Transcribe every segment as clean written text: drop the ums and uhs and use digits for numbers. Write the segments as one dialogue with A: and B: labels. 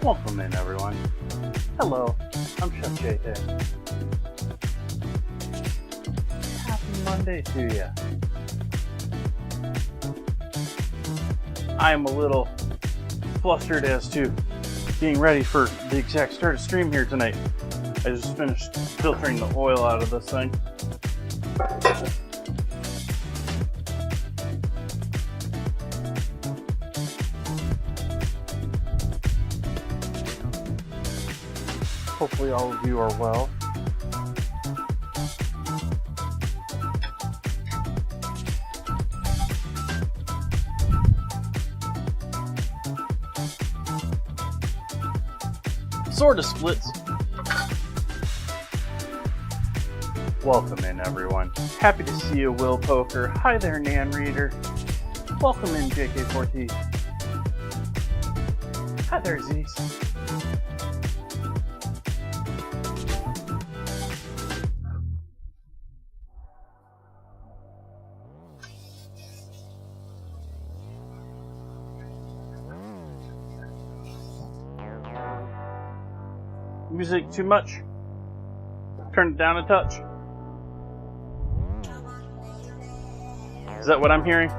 A: Welcome in, everyone. Hello, I'm Chef JK. Happy Monday to you. I am a little flustered as to being ready for the exact start of stream here tonight. I just finished filtering the oil out of this thing. Hopefully all of you are well. Sorta splits. Welcome in, everyone. Happy to see you, Will Poker. Hi there, Nan Reader. Welcome in, JK4T. Hi there, Zeus. Music too much? Turn it down a touch. Is that what I'm hearing?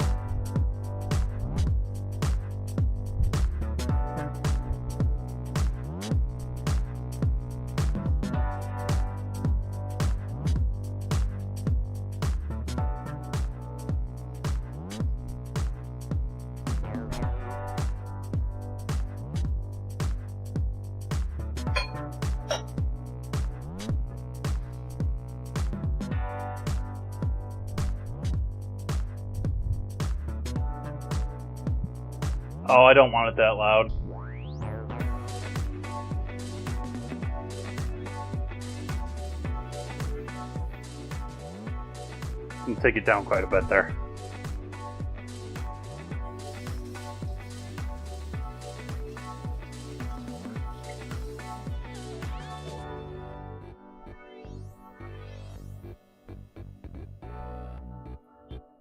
A: Oh, I don't want it that loud. I'm gonna take it down quite a bit there.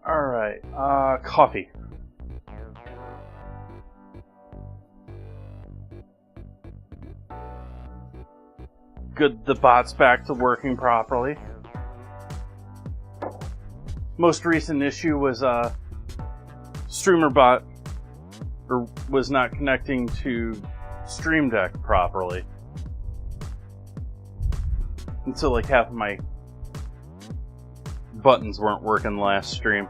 A: Alright, coffee. Good, the bot's back to working properly. Most recent issue was streamer bot was not connecting to Stream Deck properly. And so like half of my buttons weren't working last stream.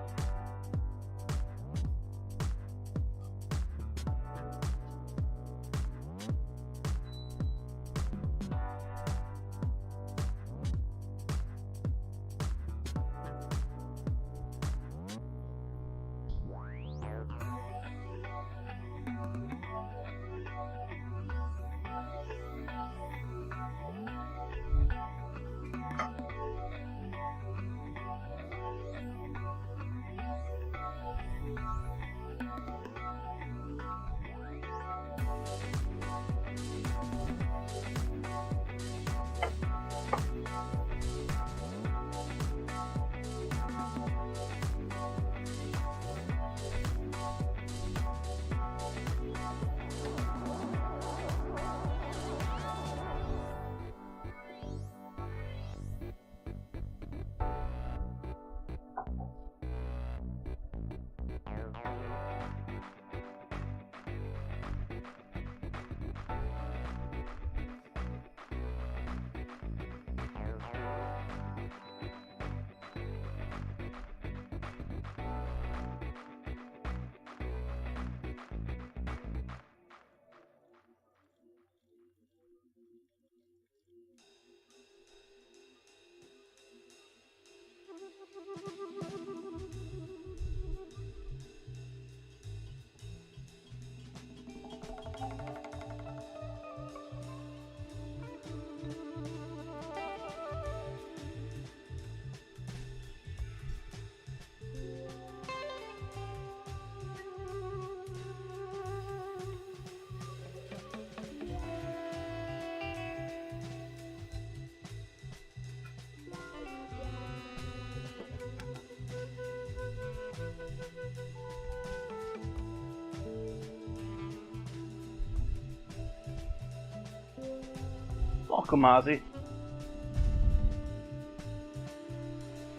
A: Welcome, Ozzy.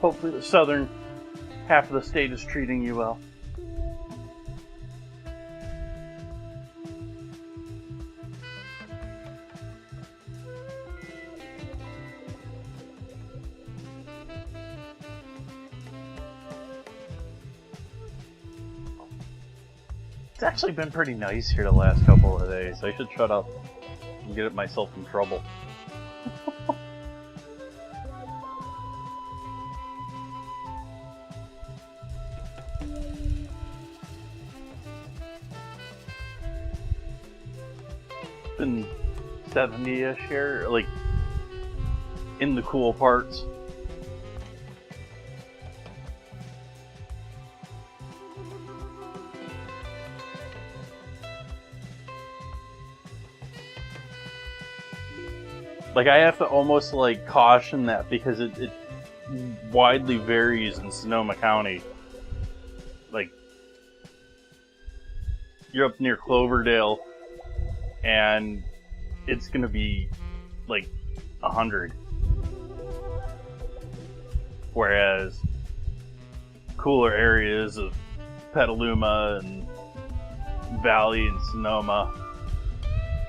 A: Hopefully the southern half of the state is treating you well. It's actually been pretty nice here the last couple of days. I should shut up and get myself in trouble. Been 70-ish here, like in the cool parts. Like, I have to almost, like, caution that because it widely varies in Sonoma County. Like, you're up near Cloverdale, and it's gonna be, like, 100. Whereas cooler areas of Petaluma and Valley and Sonoma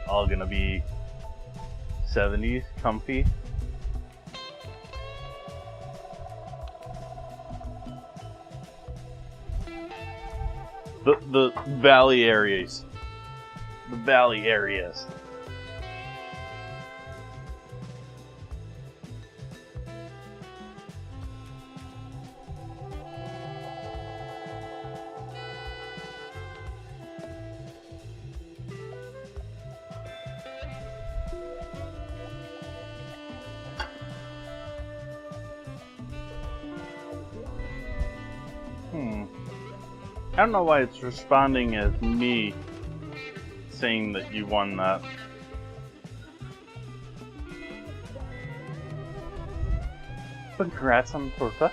A: all gonna be 70s, comfy. The valley areas. The valley areas. I don't know why it's responding as me saying that you won that. But congrats on the torta.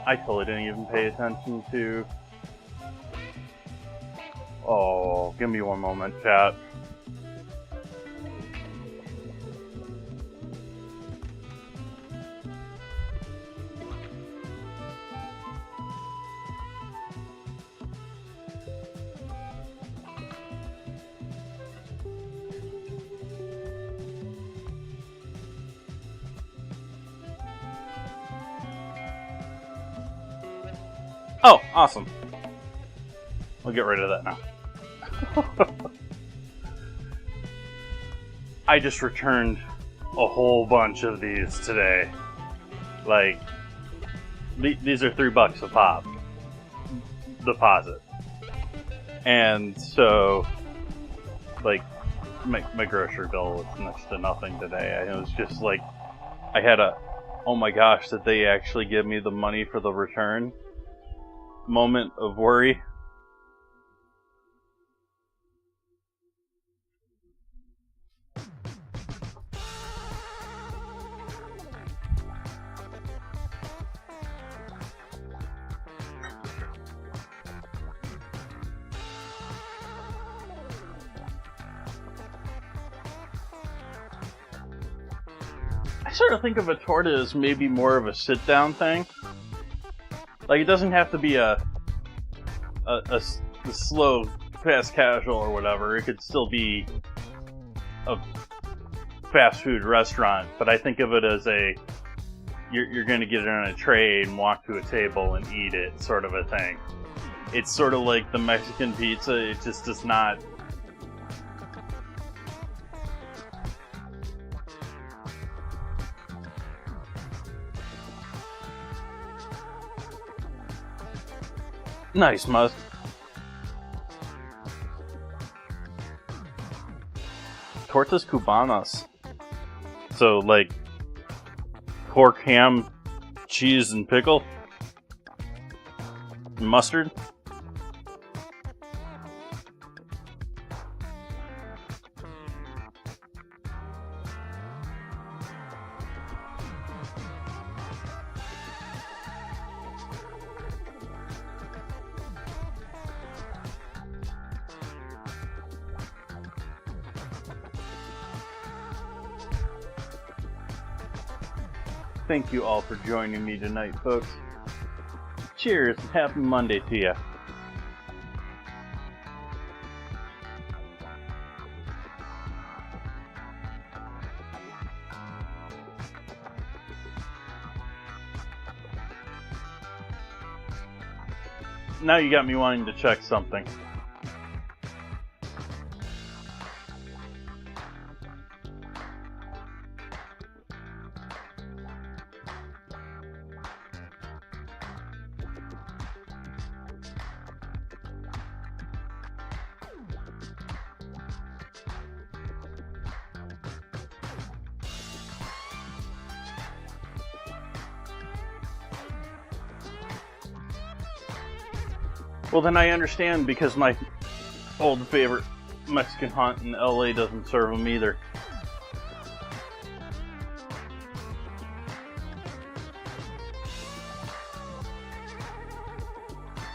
A: I totally didn't even pay attention to... Oh, give me one moment, chat. Oh, awesome. We'll get rid of that now. I just returned a whole bunch of these today. Like, these are $3 a pop. Deposit. And so, like, my grocery bill was next to nothing today. It was just like, I had a, oh my gosh, did they actually give me the money for the return moment of worry. I sort of think of a torta as maybe more of a sit-down thing. Like, it doesn't have to be a slow, fast casual or whatever. It could still be a fast food restaurant, but I think of it as you're going to get it on a tray and walk to a table and eat it sort of a thing. It's sort of like the Mexican pizza. It just does not... Nice, Muzz. Tortas cubanas. So, like, pork, ham, cheese, and pickle? And mustard? thank you all for joining me tonight, folks. Cheers, and happy Monday to you. Now you got me wanting to check something. Well, then I understand, because my old favorite Mexican haunt in LA doesn't serve them either.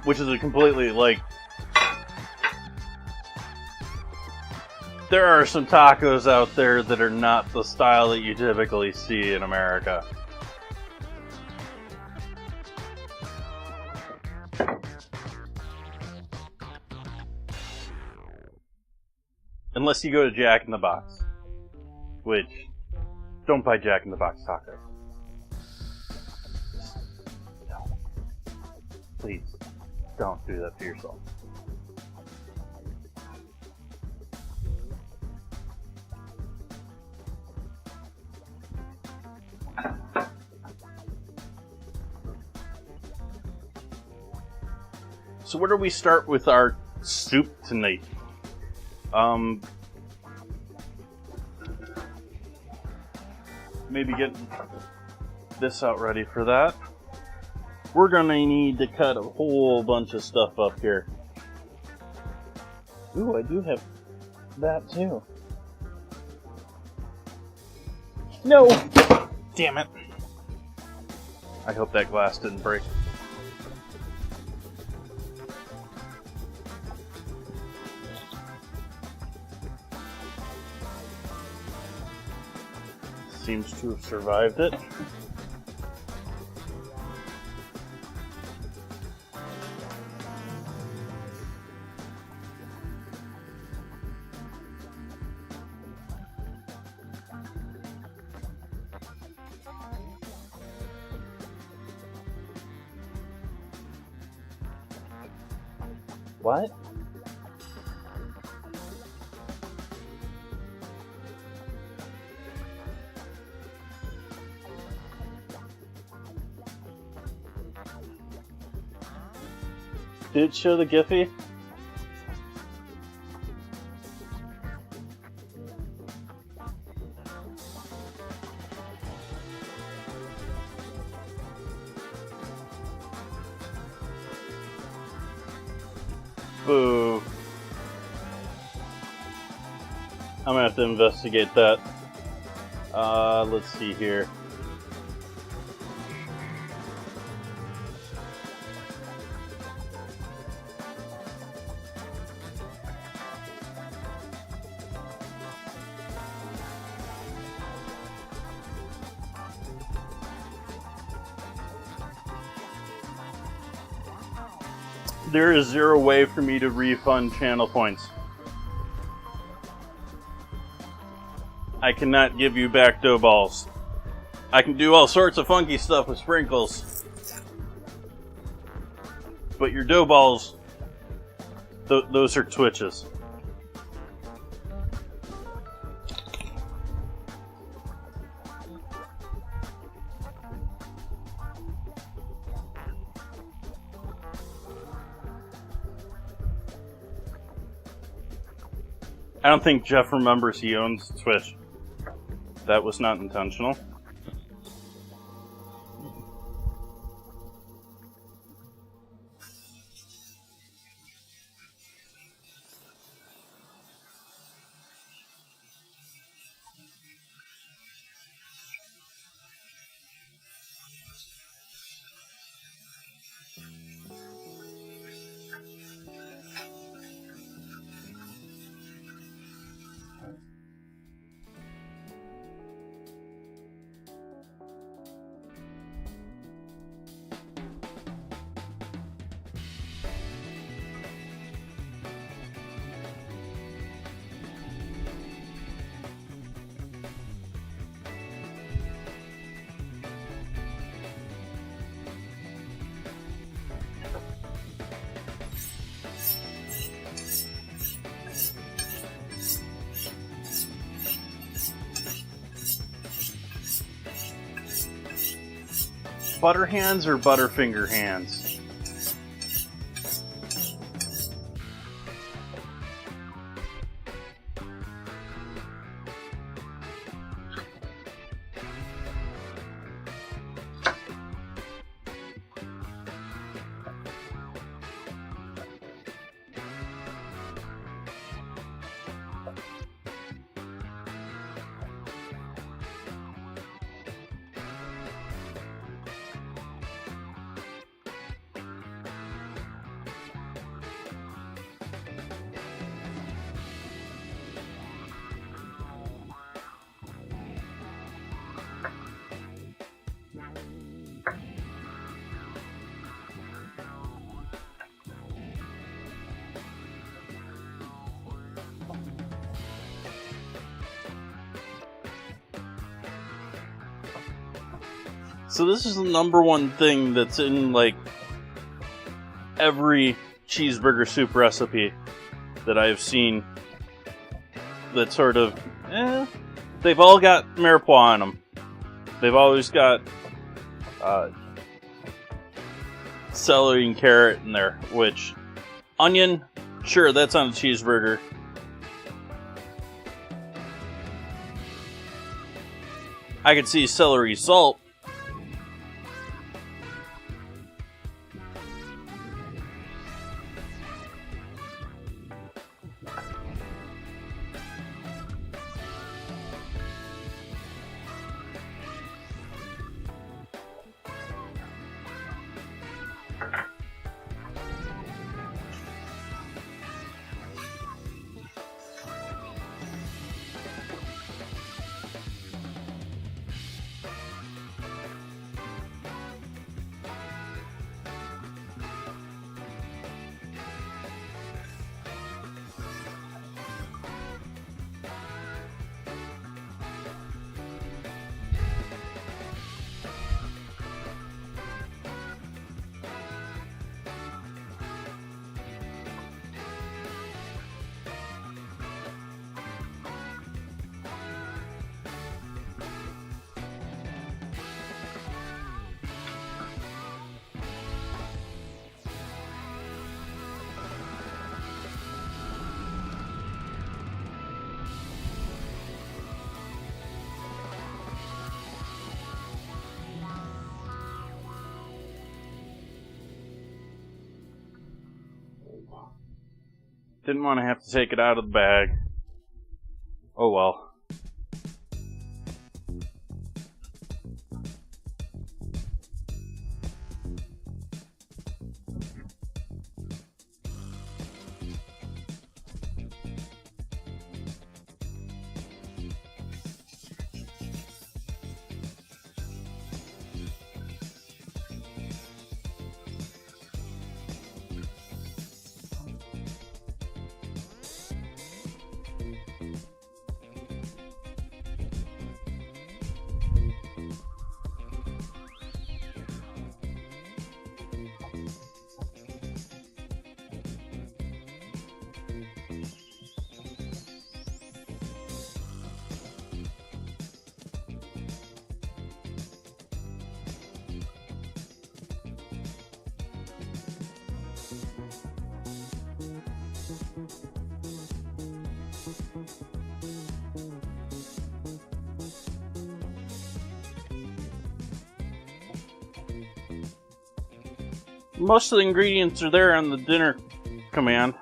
A: Which is a completely, like... There are some tacos out there that are not the style that you typically see in America. Unless you go to Jack in the Box. Which, don't buy Jack in the Box tacos. Don't. Please, don't do that to yourself. So where do we start with our soup tonight? Maybe get this out ready for that. We're gonna need to cut a whole bunch of stuff up here. Ooh, I do have that too. No! Damn it. I hope that glass didn't break. Seems to have survived it. What? Did it show the Giphy? Boo. I'm gonna have to investigate that. Let's see here. There is zero way for me to refund channel points. I cannot give you back dough balls. I can do all sorts of funky stuff with sprinkles. But your dough balls, those are twitches. I don't think Jeff remembers he owns Twitch. That was not intentional. butter hands or butterfinger hands? So this is the number one thing that's in, like, every cheeseburger soup recipe that I've seen that sort of, they've all got mirepoix in them. They've always got celery and carrot in there, which, onion, sure, that's on a cheeseburger. I could see celery salt. Didn't want to have to take it out of the bag. Oh well. Most of the ingredients are there on the dinner command.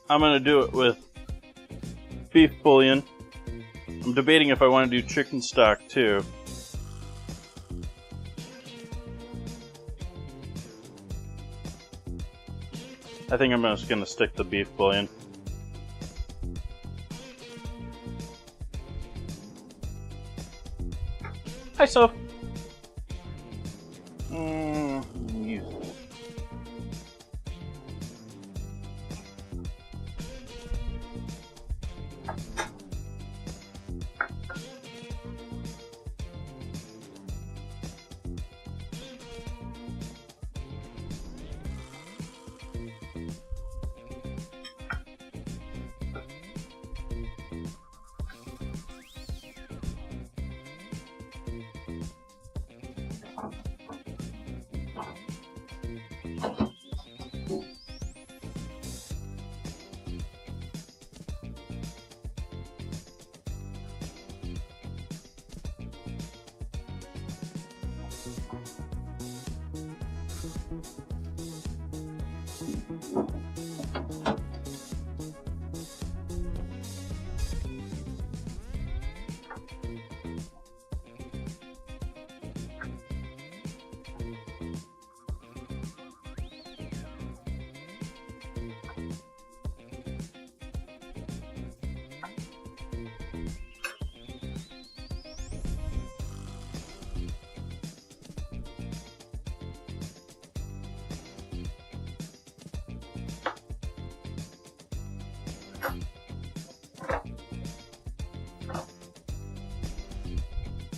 A: I'm going to do it with beef bouillon. I'm debating if I want to do chicken stock too. I think I'm just going to stick to beef bouillon. Hi, Soph.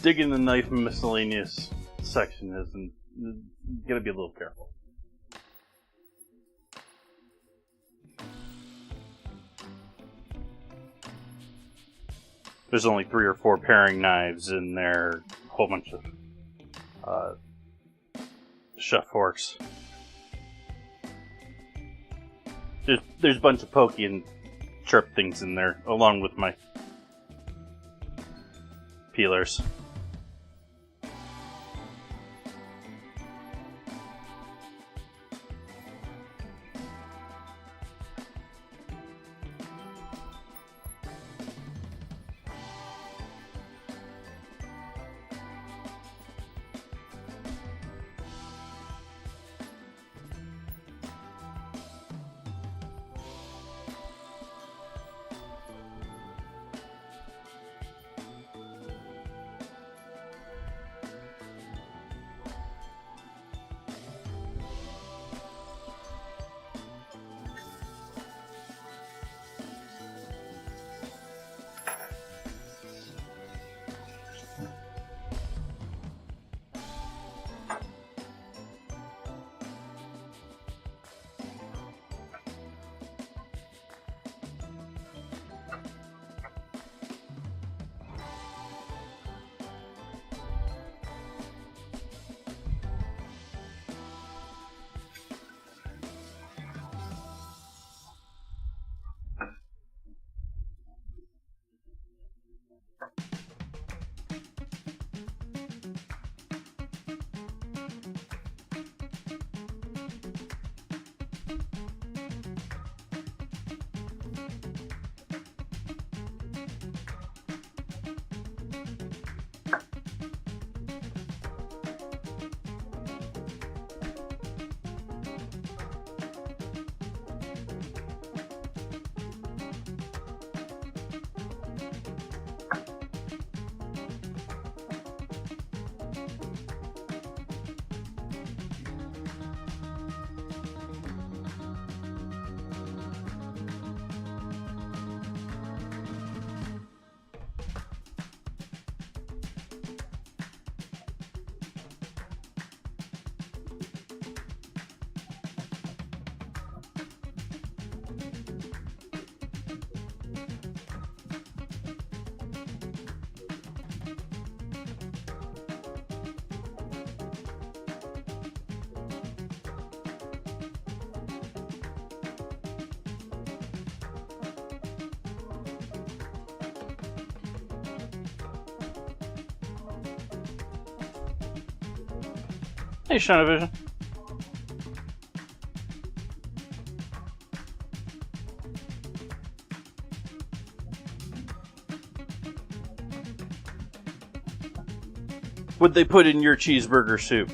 A: Digging the knife and miscellaneous section isn't. You gotta be a little careful. There's only 3 or 4 paring knives in there, a whole bunch of chef forks. There's a bunch of pokey and sharp things in there, along with my peelers. Hey, Shanavision. What'd they put in your cheeseburger soup?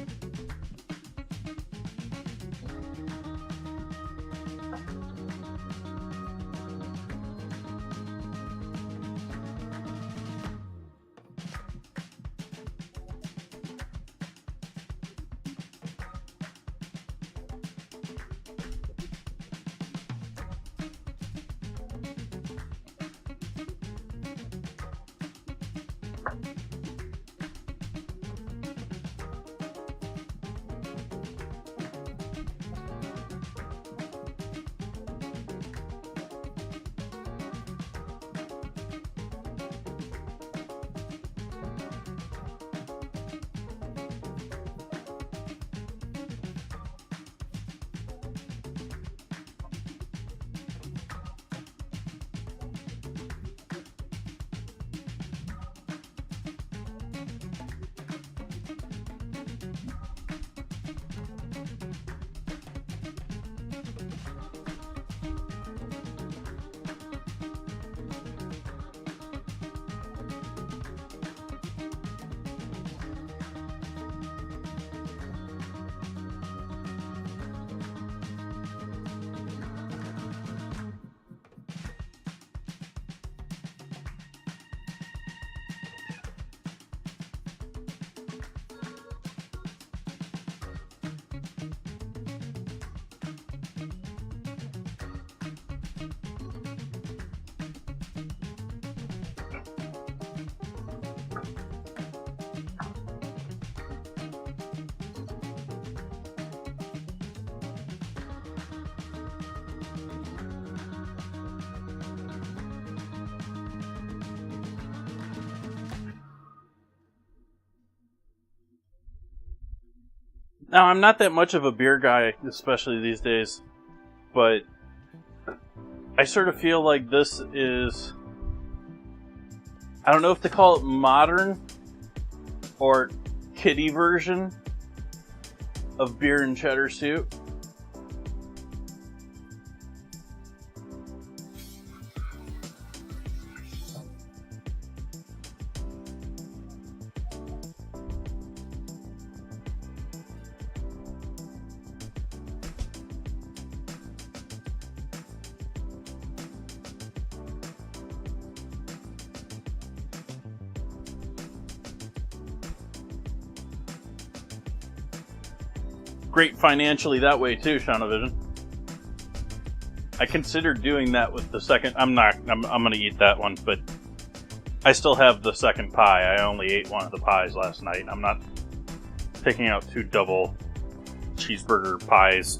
A: Now, I'm not that much of a beer guy, especially these days, but I sort of feel like this is... I don't know if to call it modern or kiddie version of beer and cheddar soup. Great financially that way too, Shaunavision. I considered doing that with the second. I'm gonna eat that one, but I still have the second pie. I only ate one of the pies last night. I'm not picking out 2 double cheeseburger pies.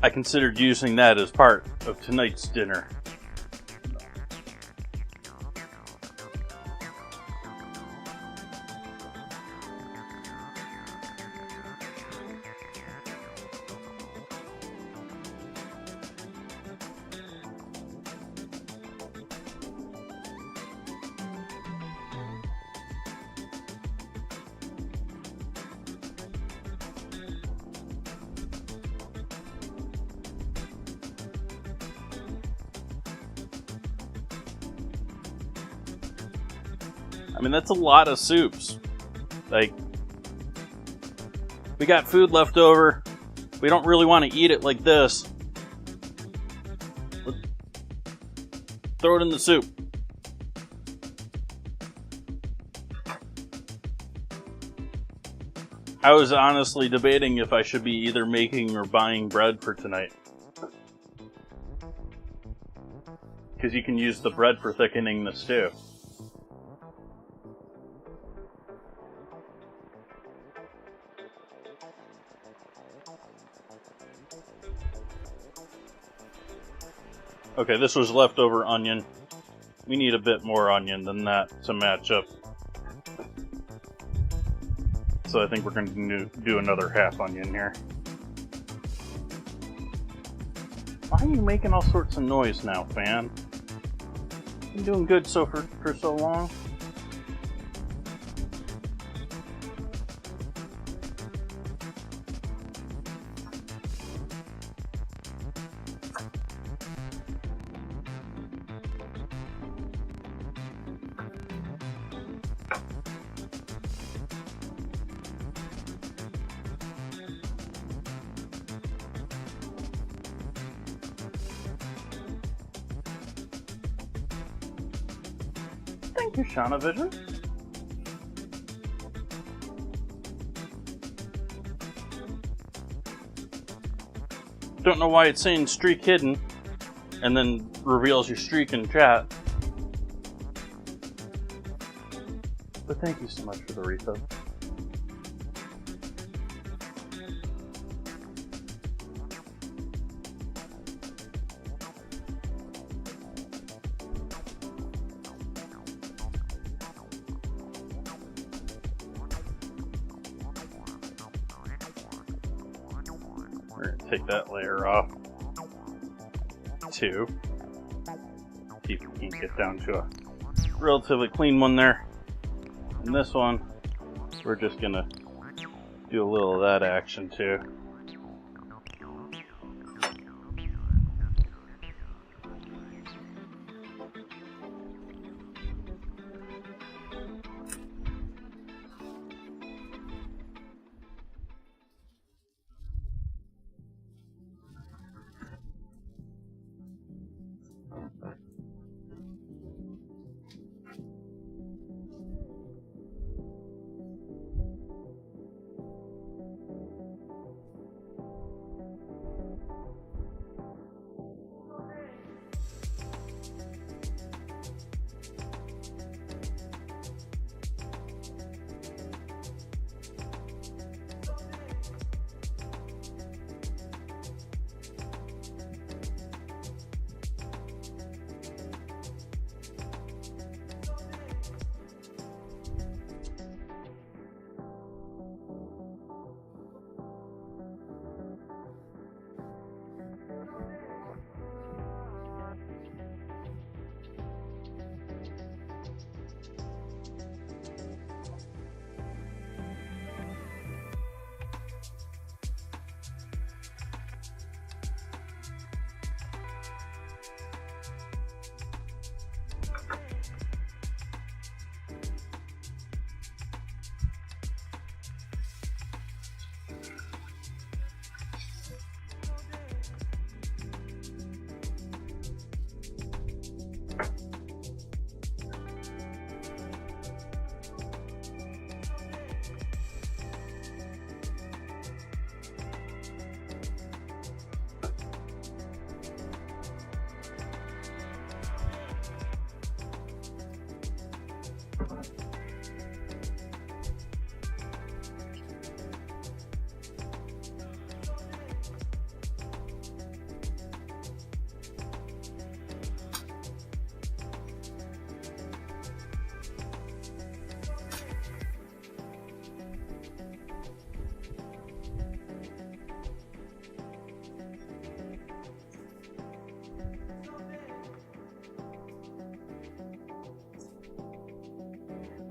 A: I considered using that as part of tonight's dinner. I mean, that's a lot of soups. Like, we got food left over. We don't really want to eat it like this. Let's throw it in the soup. I was honestly debating if I should be either making or buying bread for tonight. Because you can use the bread for thickening the stew. Okay, this was leftover onion. We need a bit more onion than that to match up. So I think we're going to do another half onion here. Why are you making all sorts of noise now, fan? You've been doing good for so long. Thank you, Shaunavision. Don't know why it's saying streak hidden and then reveals your streak in chat. But thank you so much for the resub. We're gonna take that layer off. 2. See if we can get down to a relatively clean one there. And this one, we're just gonna do a little of that action too.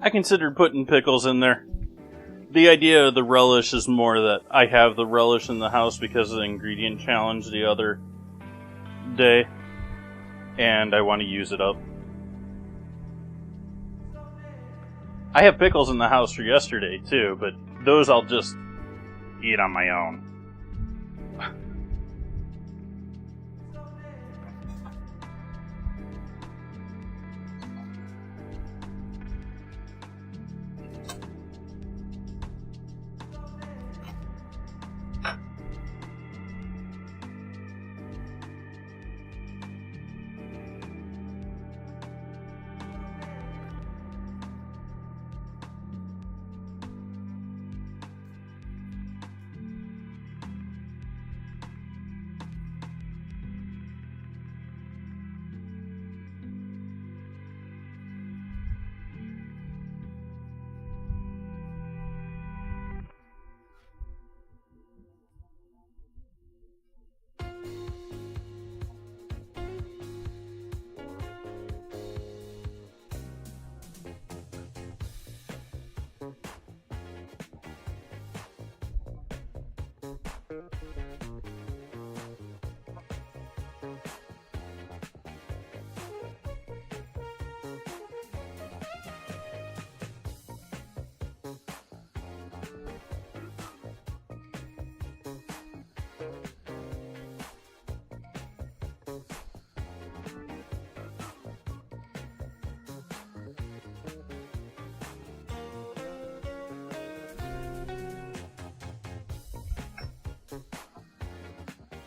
A: I considered putting pickles in there. The idea of the relish is more that I have the relish in the house because of the ingredient challenge the other day, and I want to use it up. I have pickles in the house for yesterday too, but those I'll just eat on my own.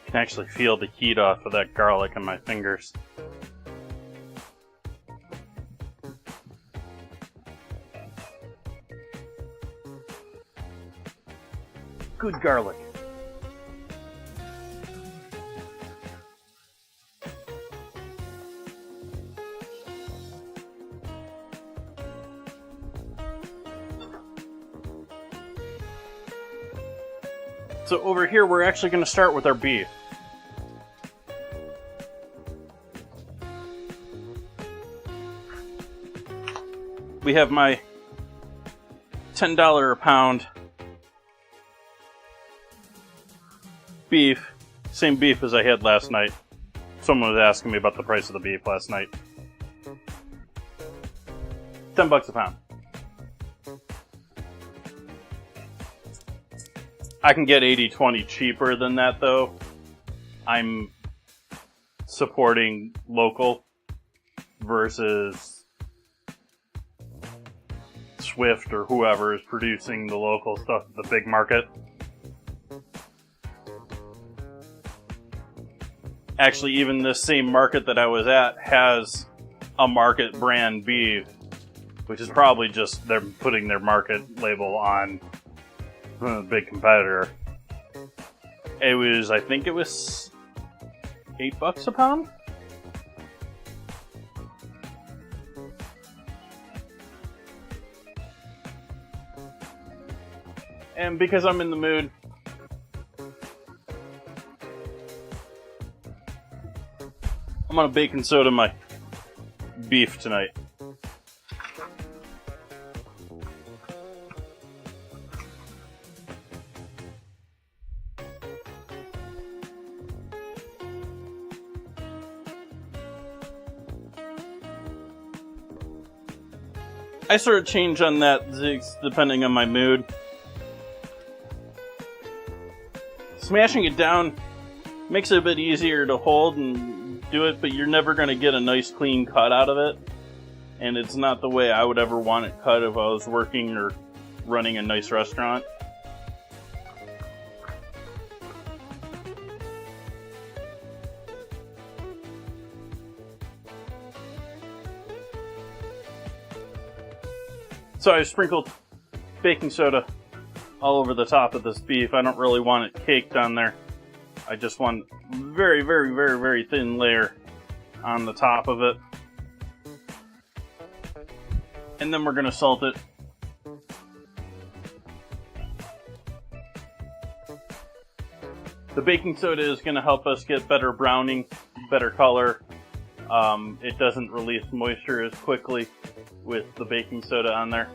A: I can actually feel the heat off of that garlic on my fingers. Good garlic. So over here, we're actually going to start with our beef. We have my $10 a pound beef, same beef as I had last night. Someone was asking me about the price of the beef last night. $10 a pound. I can get 80/20 cheaper than that though. I'm supporting local versus Swift or whoever is producing the local stuff at the big market. Actually, even this same market that I was at has a market brand beef, which is probably just they're putting their market label on the big competitor. I think it was $8 a pound? And because I'm in the mood, I'm gonna bake and soda my beef tonight. I sort of change on that depending on my mood. Smashing it down makes it a bit easier to hold and do it, but you're never going to get a nice clean cut out of it. And it's not the way I would ever want it cut if I was working or running a nice restaurant. So I sprinkled baking soda all over the top of this beef. I don't really want it caked on there. I just want a very, very, very, very thin layer on the top of it. And then we're going to salt it. The baking soda is going to help us get better browning, better color. It doesn't release moisture as quickly with the baking soda on there.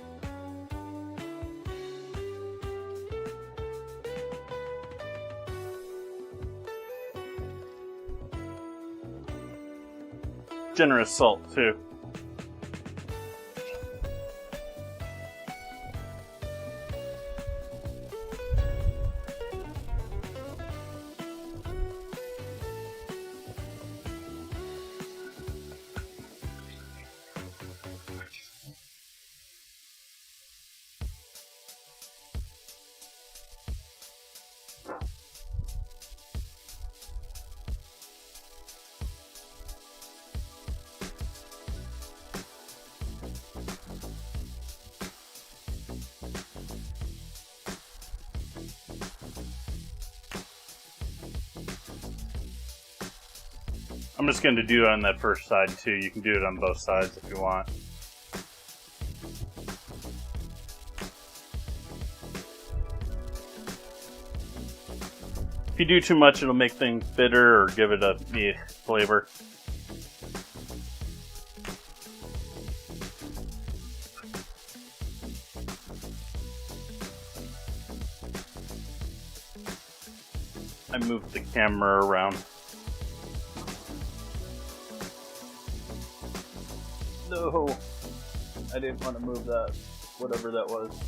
A: Generous salt too. I'm just going to do it on that first side too. You can do it on both sides if you want. If you do too much, it'll make things bitter or give it a flavor. I moved the camera around. No, I didn't want to move that, whatever that was.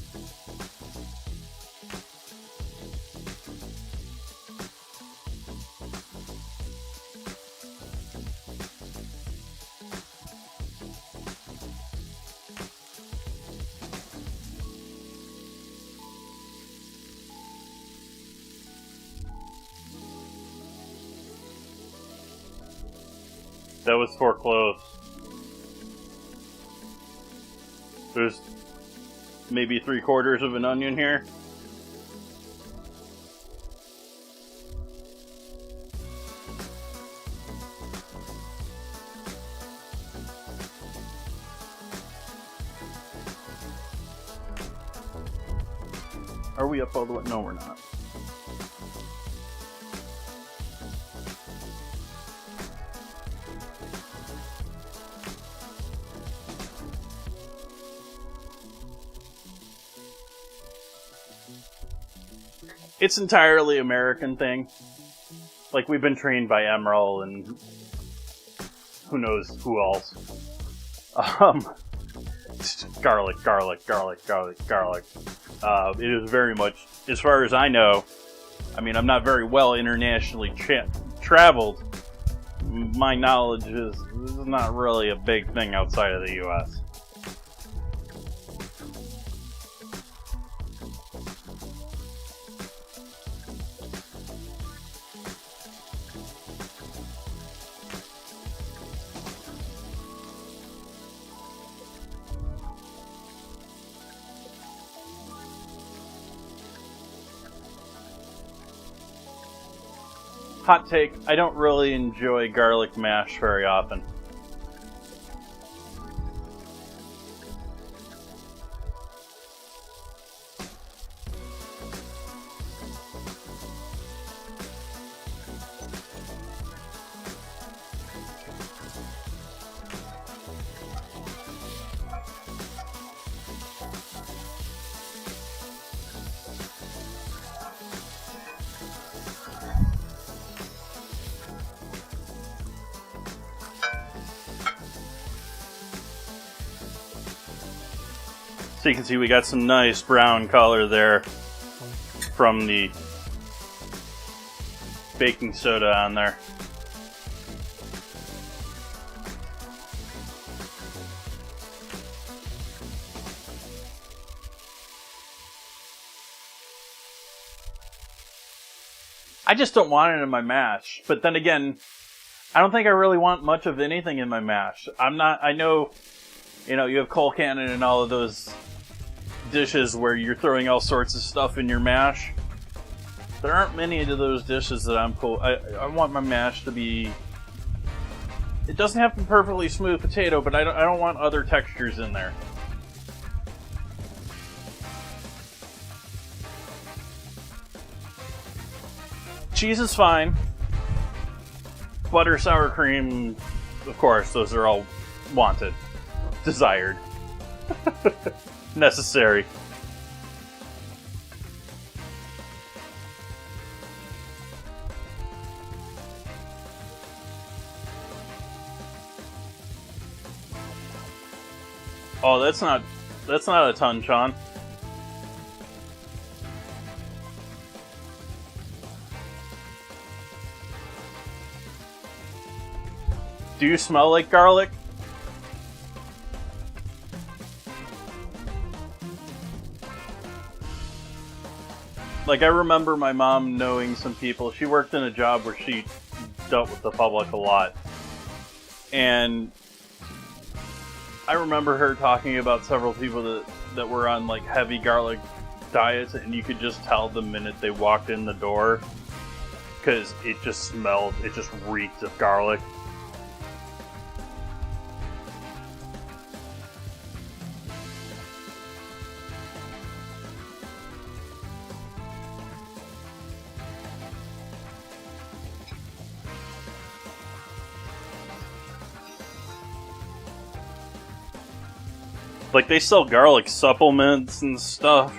A: That was 4 cloves. There's maybe 3/4 of an onion here. Are we up all the way? No, we're not. It's entirely American thing. Like, we've been trained by Emerald and who knows who else. Garlic. It is very much, as far as I know, I mean, I'm not very well internationally traveled. My knowledge is this is not really a big thing outside of the U.S. Hot take, I don't really enjoy garlic mash very often. So you can see we got some nice brown color there from the baking soda on there. I just don't want it in my mash. But then again, I don't think I really want much of anything in my mash. I know, you have Cole Cannon and all of those dishes where you're throwing all sorts of stuff in your mash. There aren't many of those dishes that I'm cool. I want my mash to be... It doesn't have to be perfectly smooth potato, but I don't want other textures in there. Cheese is fine. Butter, sour cream, of course, those are all wanted, desired, necessary. Oh, that's not a ton, Sean. Do you smell like garlic? Like, I remember my mom knowing some people. She worked in a job where she dealt with the public a lot. And I remember her talking about several people that were on, like, heavy garlic diets, and you could just tell the minute they walked in the door, because it just reeked of garlic. Like, they sell garlic supplements and stuff.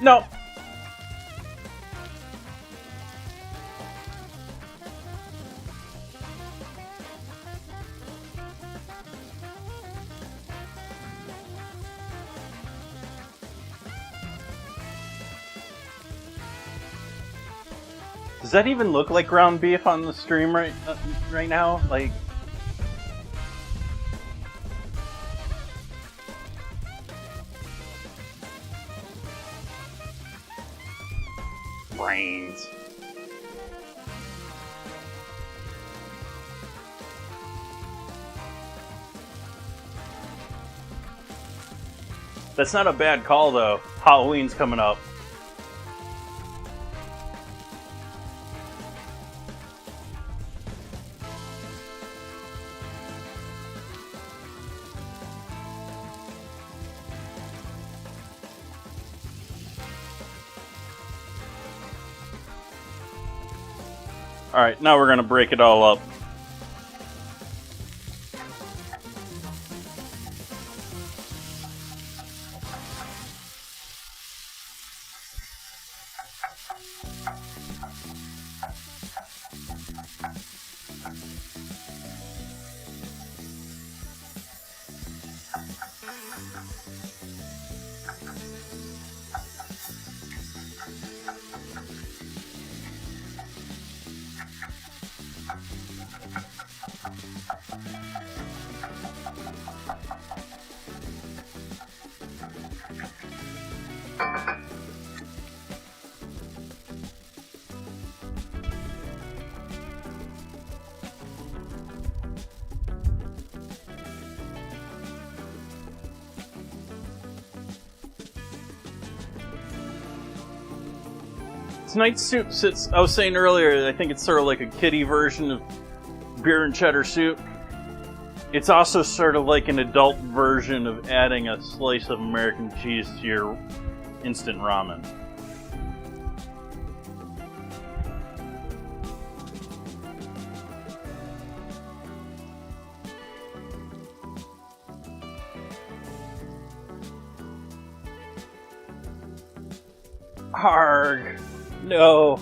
A: No. Does that even look like ground beef on the stream right now? Like, brains. That's not a bad call, though. Halloween's coming up. Alright, now we're gonna break it all up. Tonight's soup sits, I was saying earlier, I think it's sort of like a kiddie version of beer and cheddar soup. It's also sort of like an adult version of adding a slice of American cheese to your instant ramen. Arg! No!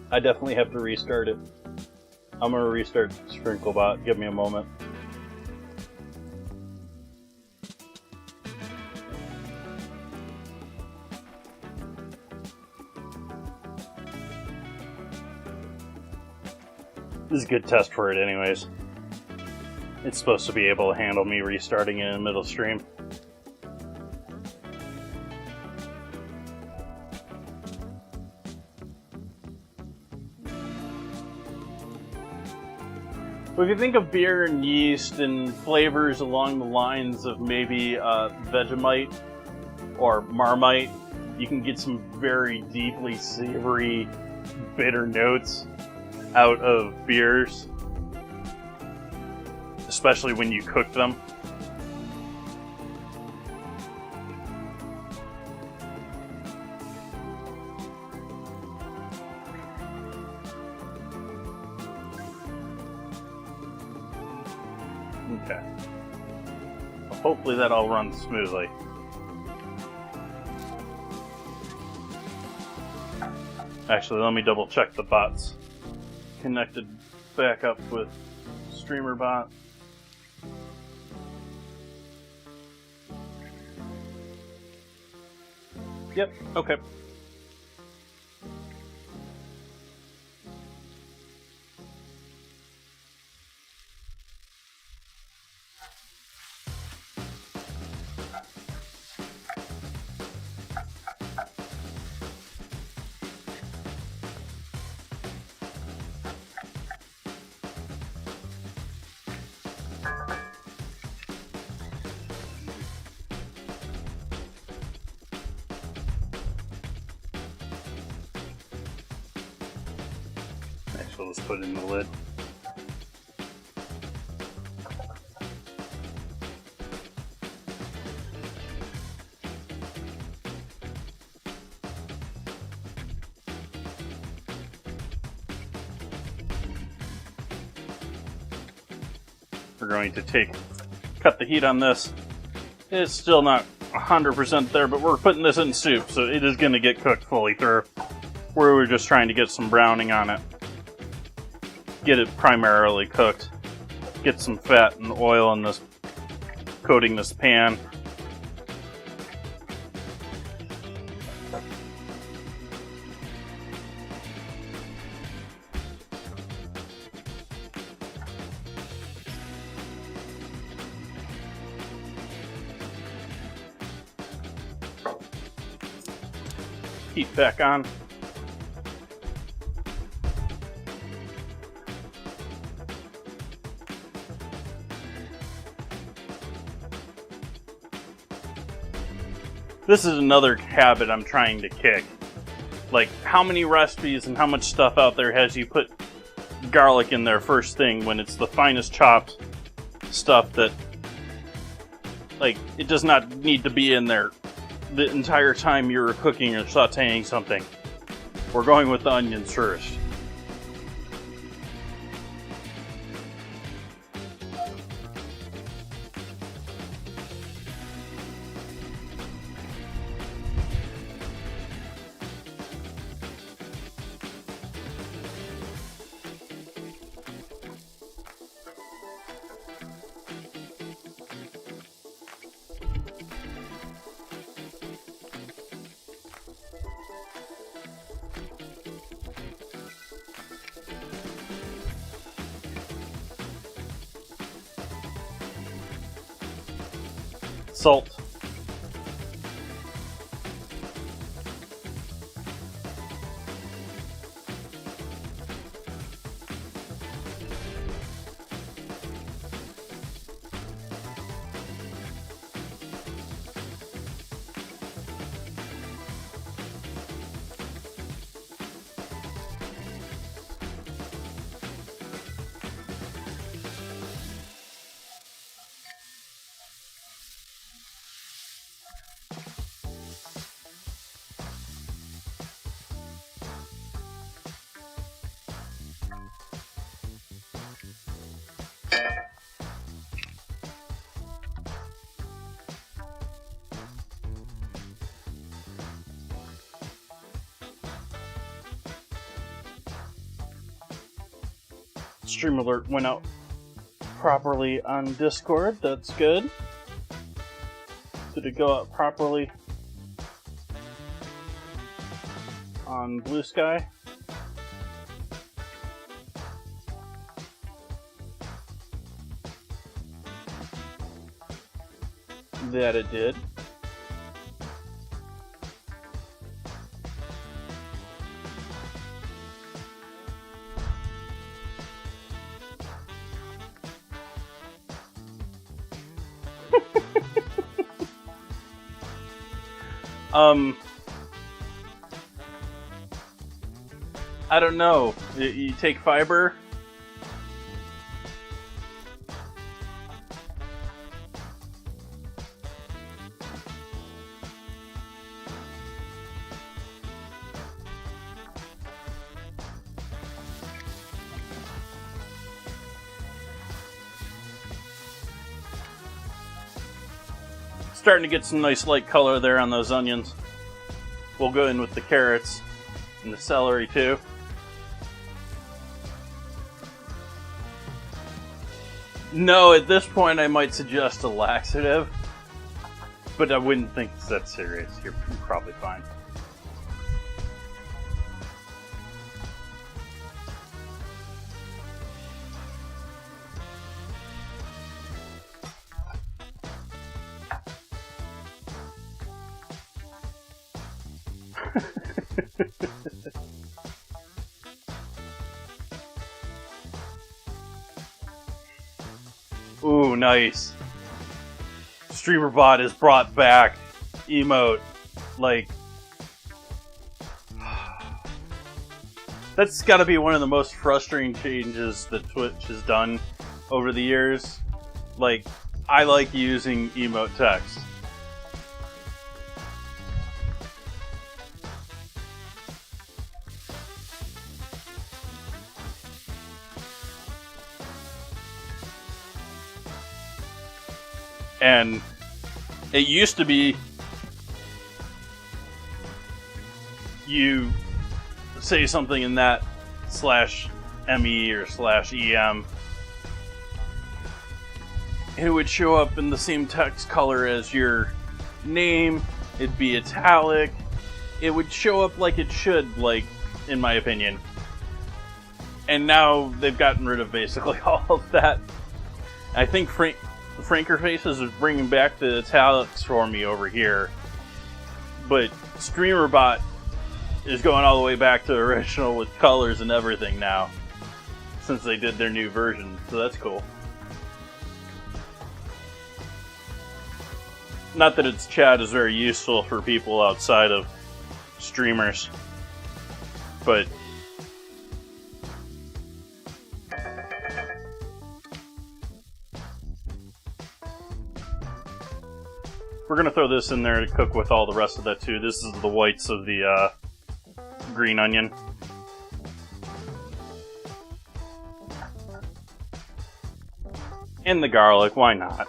A: I definitely have to restart it. I'm gonna restart SprinkleBot. Give me a moment. This is a good test for it anyways. It's supposed to be able to handle me restarting it in the middle stream. But if you think of beer and yeast and flavors along the lines of maybe Vegemite or Marmite, you can get some very deeply savory, bitter notes out of beers, especially when you cook them. Okay. Well, hopefully that all runs smoothly. Actually, let me double check the bots connected back up with streamer bot. Yep, okay. Actually, let's put it in the lid. We're going to cut the heat on this. It's still not 100% there, but we're putting this in soup, so it is going to get cooked fully through. We're just trying to get some browning on it. Get it primarily cooked. Get some fat and oil in this, coating this pan. Heat back on. This is another habit I'm trying to kick. Like, how many recipes and how much stuff out there has you put garlic in there first thing when it's the finest chopped stuff that, like, it does not need to be in there the entire time you're cooking or sauteing something. We're going with the onions first. Salt. Stream alert went out properly on Discord. That's good. Did it go out properly on Blue Sky? that it did. I don't know. You take fiber. Starting to get some nice light color there on those onions. We'll go in with the carrots and the celery too. No, at this point I might suggest a laxative, but I wouldn't think it's that serious. You're probably fine. Ooh, nice. StreamerBot has brought back emote. Like, that's gotta be one of the most frustrating changes that Twitch has done over the years. Like, I like using emote text. And it used to be you say something in that /ME or /EM, and it would show up in the same text color as your name. It'd be italic. It would show up like it should, like, in my opinion. And now they've gotten rid of basically all of that. I think Franker Faces is bringing back the italics for me over here, but StreamerBot is going all the way back to original with colors and everything now, since they did their new version, so that's cool. Not that its chat is very useful for people outside of streamers, but we're going to throw this in there to cook with all the rest of that too. This is the whites of the green onion. And the garlic, why not?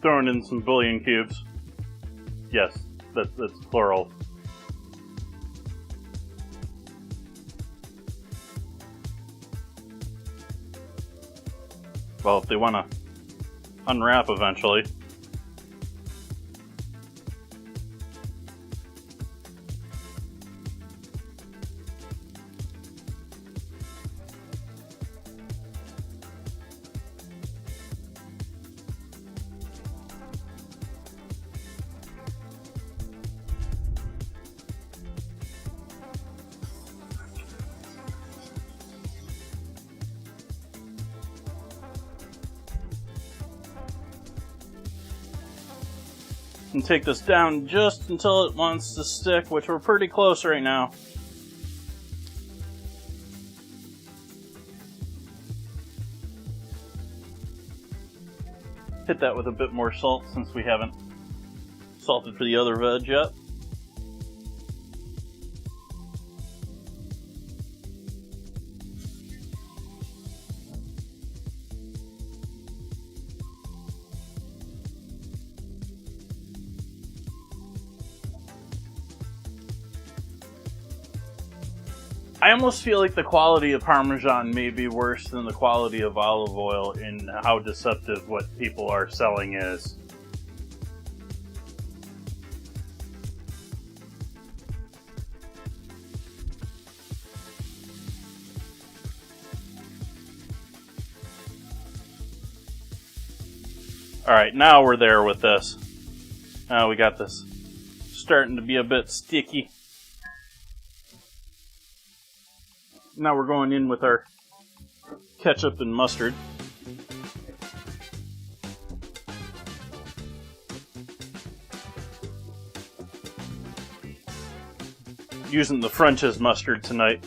A: throwing in some bouillon cubes. Yes, that's plural. Well, if they want to unwrap eventually. And take this down just until it wants to stick, which we're pretty close right now. Hit that with a bit more salt since we haven't salted for the other veg yet. I almost feel like the quality of Parmesan may be worse than the quality of olive oil in how deceptive what people are selling is. Alright, now we're there with this. Now we got this starting to be a bit sticky. Now we're going in with our ketchup and mustard. Using the French's mustard tonight.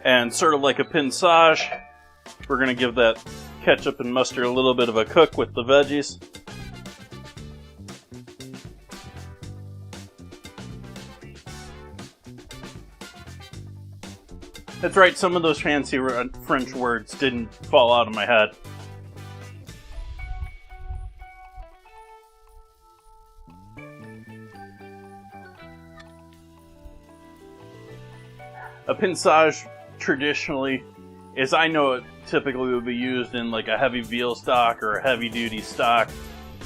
A: And sort of like a pinçage, we're going to give that ketchup and mustard a little bit of a cook with the veggies. That's right, some of those fancy French words didn't fall out of my head. A pinçage traditionally, as I know it, typically would be used in like a heavy veal stock or a heavy duty stock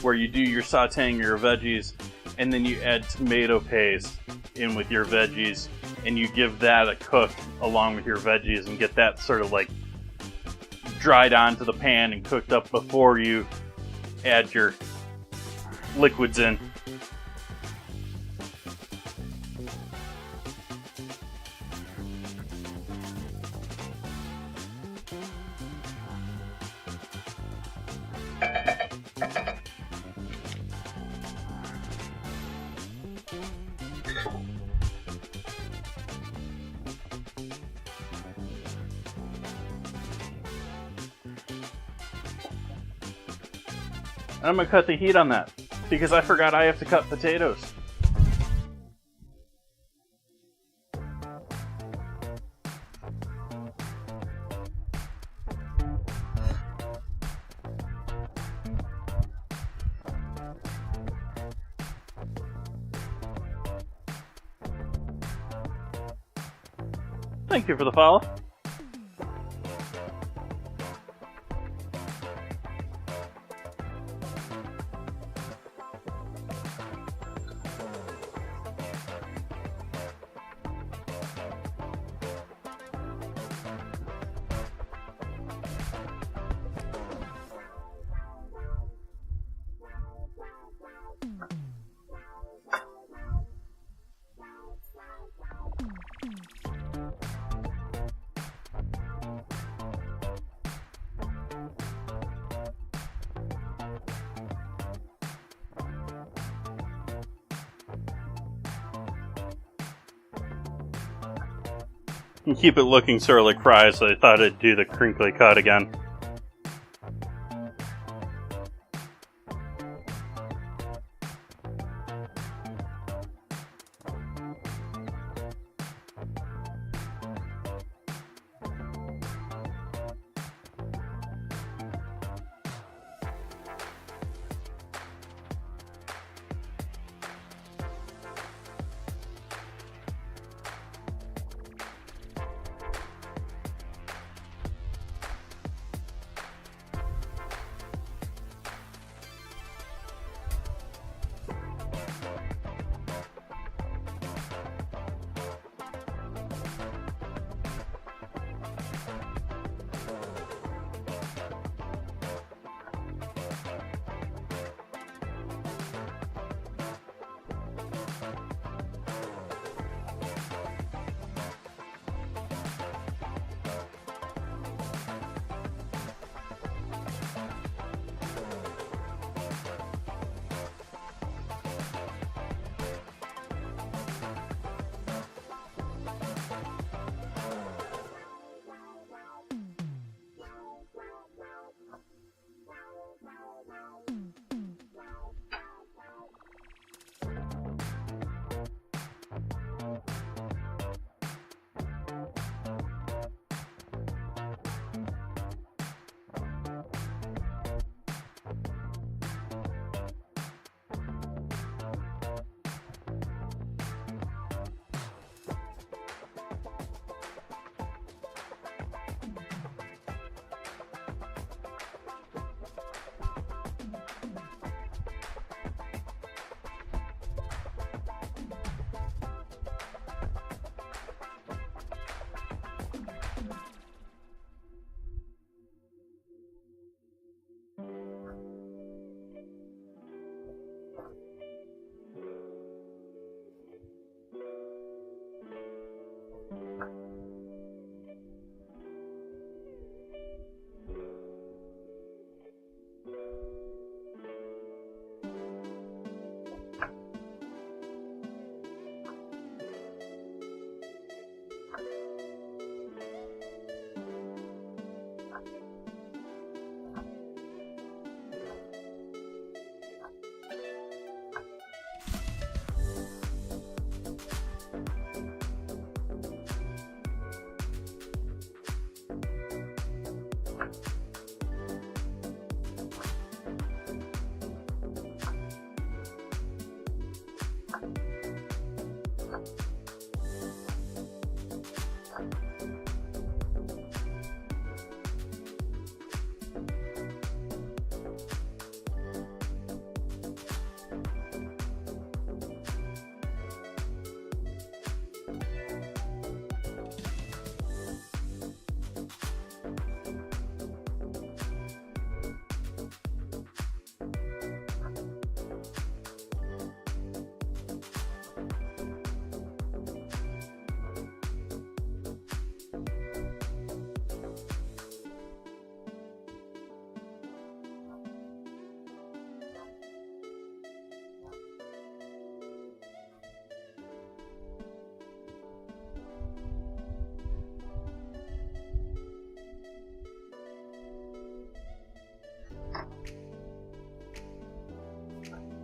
A: where you do your sauteing your veggies and then you add tomato paste in with your veggies and you give that a cook along with your veggies and get that sort of like dried onto the pan and cooked up before you add your liquids in. I'm going to cut the heat on that, because I forgot I have to cut potatoes. Thank you for the follow. And keep it looking sort of like fries, so I thought I'd do the crinkly cut again.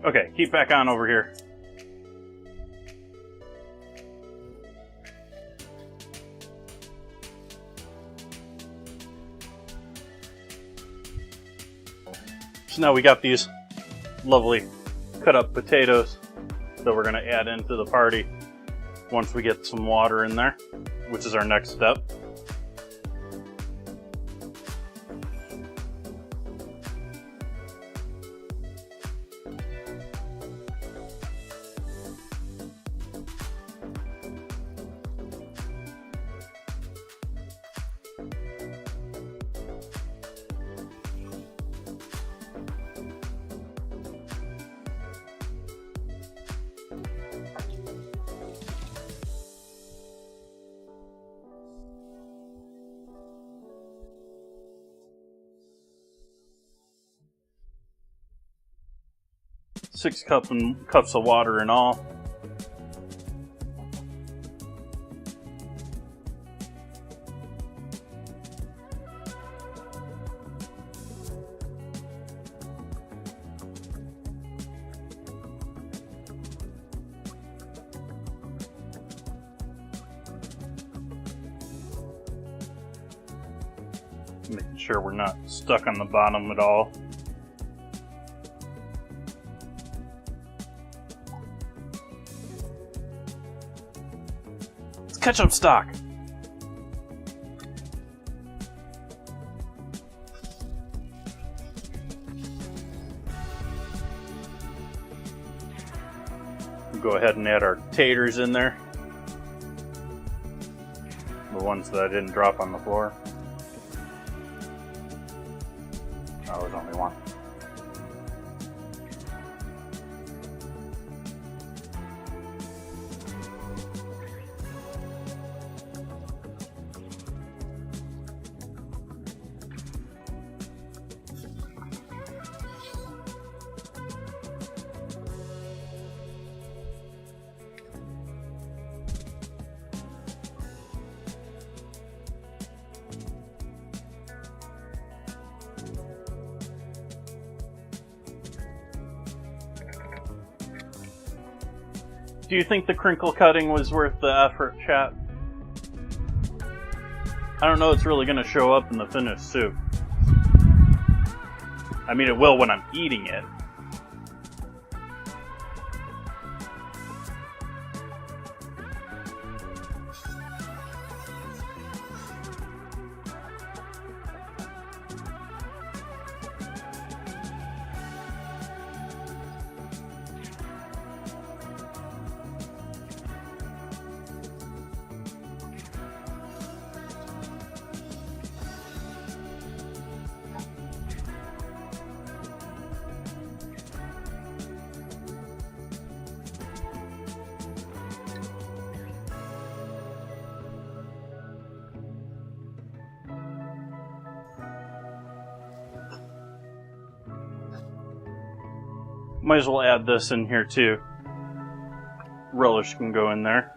A: Okay, keep back on over here. So now we got these lovely cut up potatoes that we're going to add into the party once we get some water in there, which is our next step. 6 cups of water in all. Making sure we're not stuck on the bottom at all. It's ketchup stock. We'll go ahead and add our taters in there. The ones that I didn't drop on the floor. Oh, there's only one. Do you think the crinkle cutting was worth the effort, chat? I don't know it's really going to show up in the finished soup. I mean, it will when I'm eating it. Might as well add this in here too. Relish can go in there.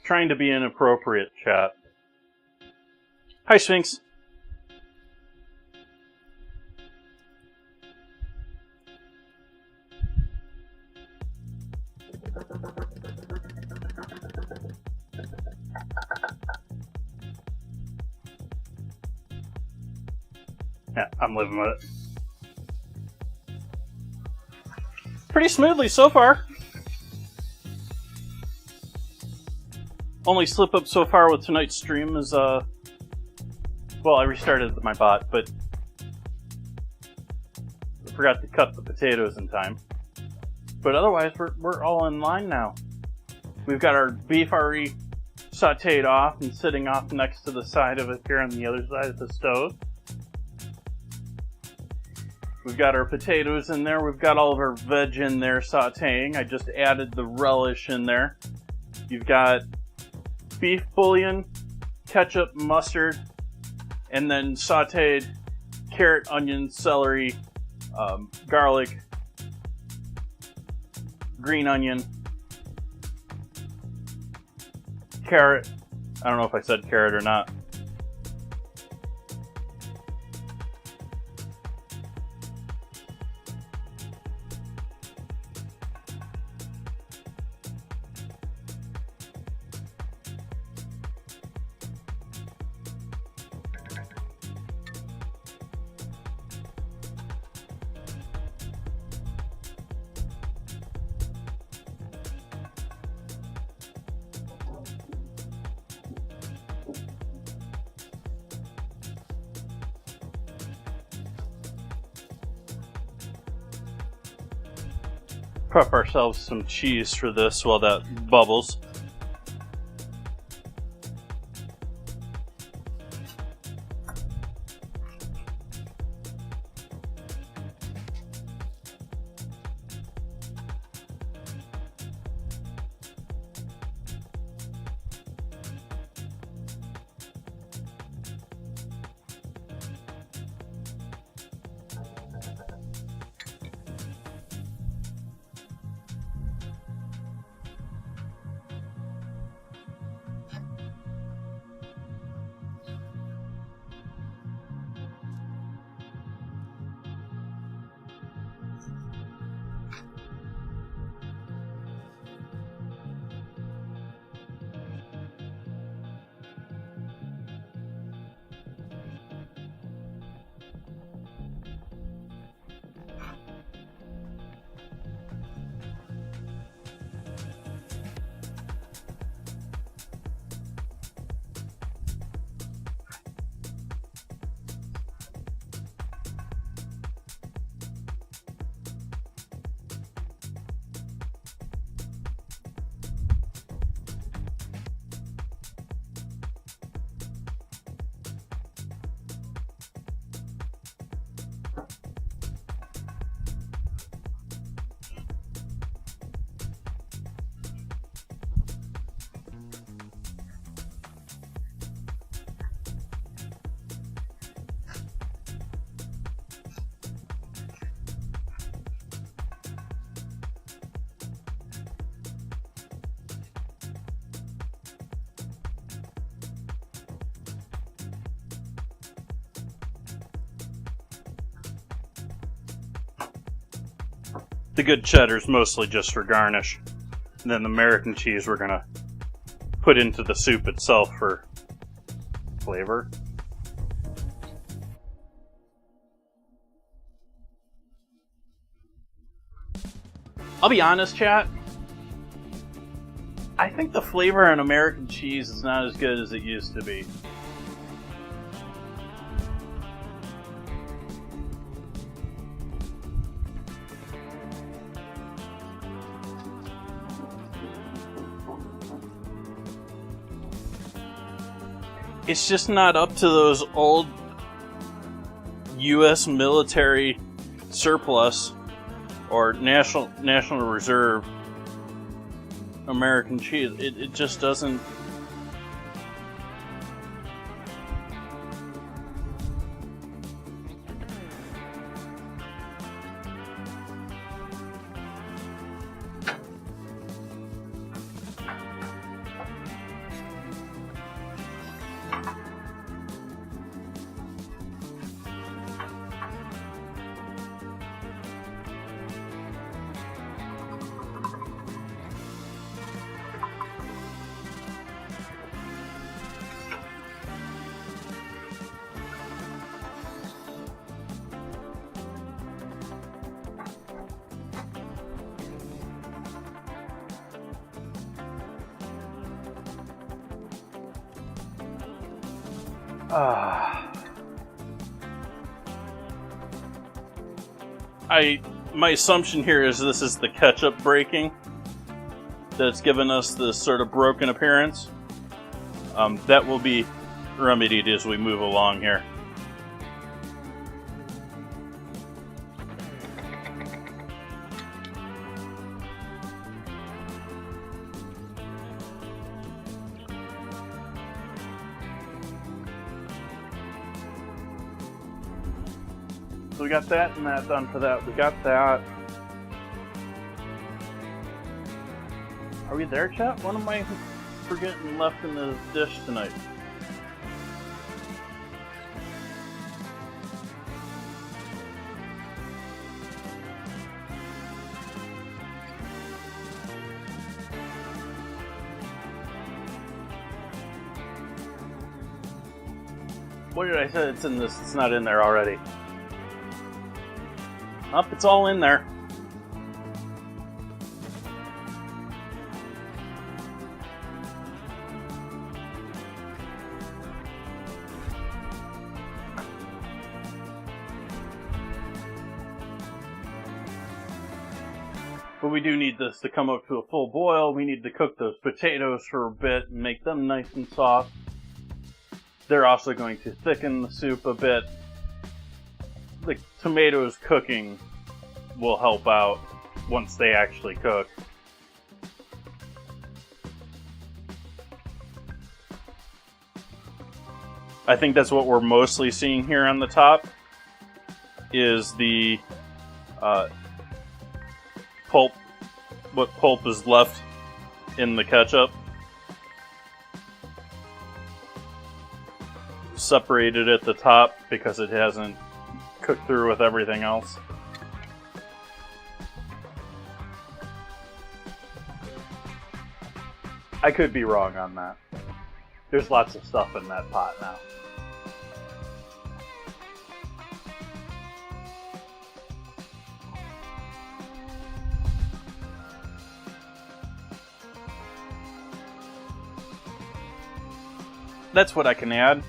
A: Trying to be inappropriate, chat. Hi, Sphinx. Yeah, I'm living with it. Pretty smoothly so far. Only slip up so far with tonight's stream is, well, I restarted my bot, but I forgot to cut the potatoes in time. But otherwise, we're all in line now. We've got our beef already sauteed off and sitting off next to the side of it here on the other side of the stove. We've got our potatoes in there. We've got all of our veg in there sauteing. I just added the relish in there. You've got beef bouillon, ketchup, mustard, and then sauteed carrot, onion, celery, garlic, green onion, carrot. I don't know if I said carrot or not. Prep ourselves some cheese for this while that bubbles. The good cheddar's mostly just for garnish. And then the American cheese we're gonna put into the soup itself for flavor. I'll be honest, chat. I think the flavor on American cheese is not as good as it used to be. It's just not up to those old U.S. military surplus or National Reserve American cheese. It just doesn't. My assumption here is this is the ketchup breaking that's given us this sort of broken appearance. That will be remedied as we move along here. So we got that and that done for that. We got that. Are we there, chat? What am I forgetting left in the dish tonight? What did I say? It's in this. It's not in there already. Up, it's all in there. But we do need this to come up to a full boil. We need to cook those potatoes for a bit and make them nice and soft. They're also going to thicken the soup a bit. The tomatoes cooking will help out once they actually cook. I think that's what we're mostly seeing here on the top is the pulp, what pulp is left in the ketchup. Separated at the top because it hasn't cooked through with everything else. I could be wrong on that. There's lots of stuff in that pot now. That's what I can add.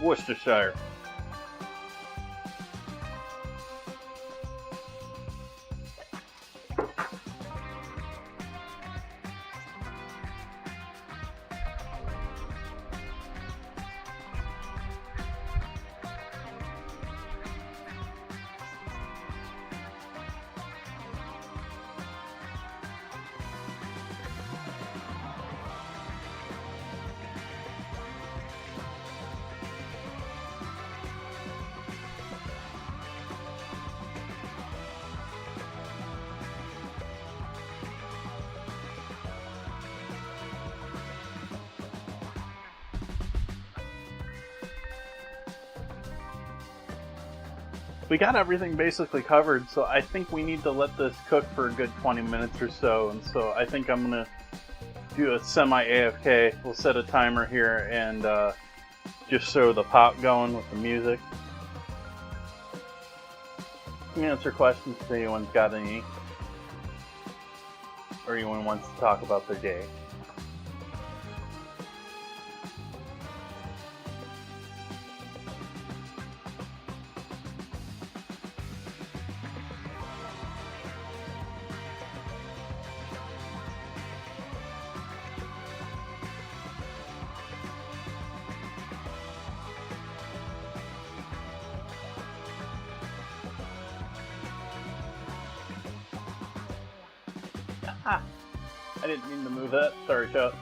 A: Worcestershire. we got everything basically covered, so I think we need to let this cook for a good 20 minutes or so, and so I think I'm going to do a semi-AFK. We'll set a timer here and just show the pop going with the music. You can answer questions if anyone's got any, or anyone wants to talk about their day. Ah, I didn't mean to move that. Sorry, chat.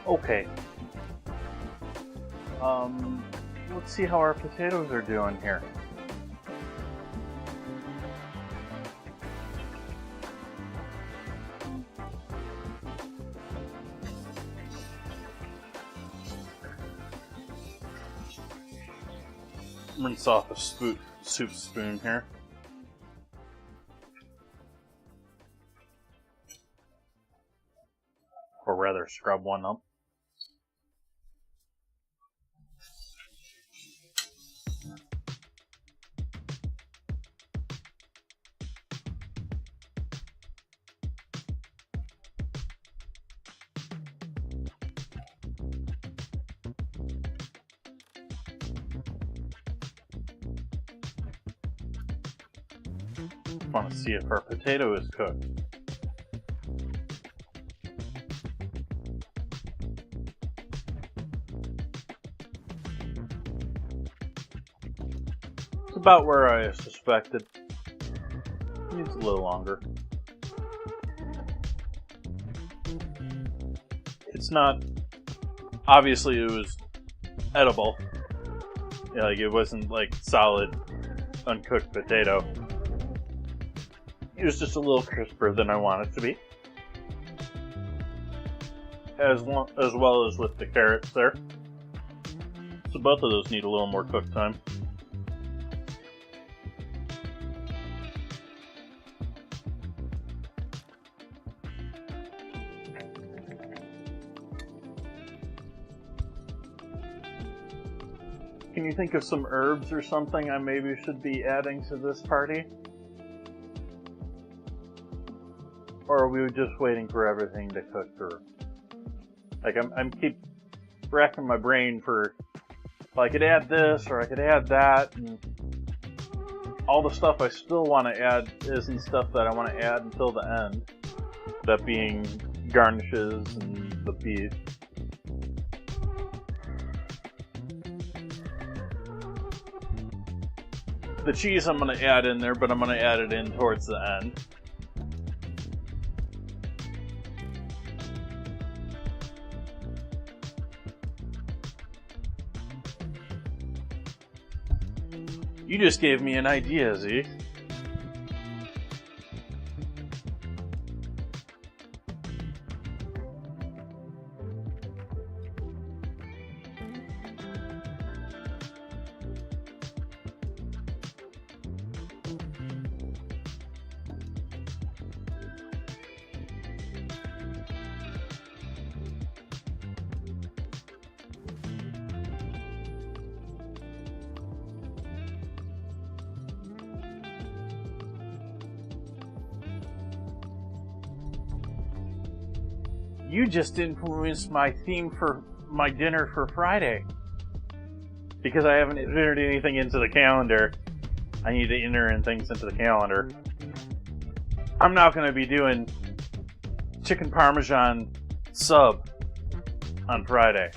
A: Okay. Let's see how our potatoes are doing here. Rinse off a soup spoon here. Or rather, scrub one up. Want to see if our potato is cooked. It's about where I suspected. Needs a little longer. It's not. Obviously, it was edible. Yeah, like it wasn't like solid, uncooked potato. It was just a little crisper than I want it to be. As well as with the carrots there. So both of those need a little more cook time. Can you think of some herbs or something I maybe should be adding to this party? Or are we just waiting for everything to cook through? Like I'm keep racking my brain for, well, I could add this or I could add that, and all the stuff I still want to add isn't stuff that I want to add until the end. That being garnishes and the beef. The cheese I'm going to add in there, but I'm going to add it in towards the end. You just gave me an idea, Z. You just influenced my theme for my dinner for Friday. Because I haven't entered anything into the calendar. I need to enter in things into the calendar. I'm now going to be doing chicken parmesan sub on Friday.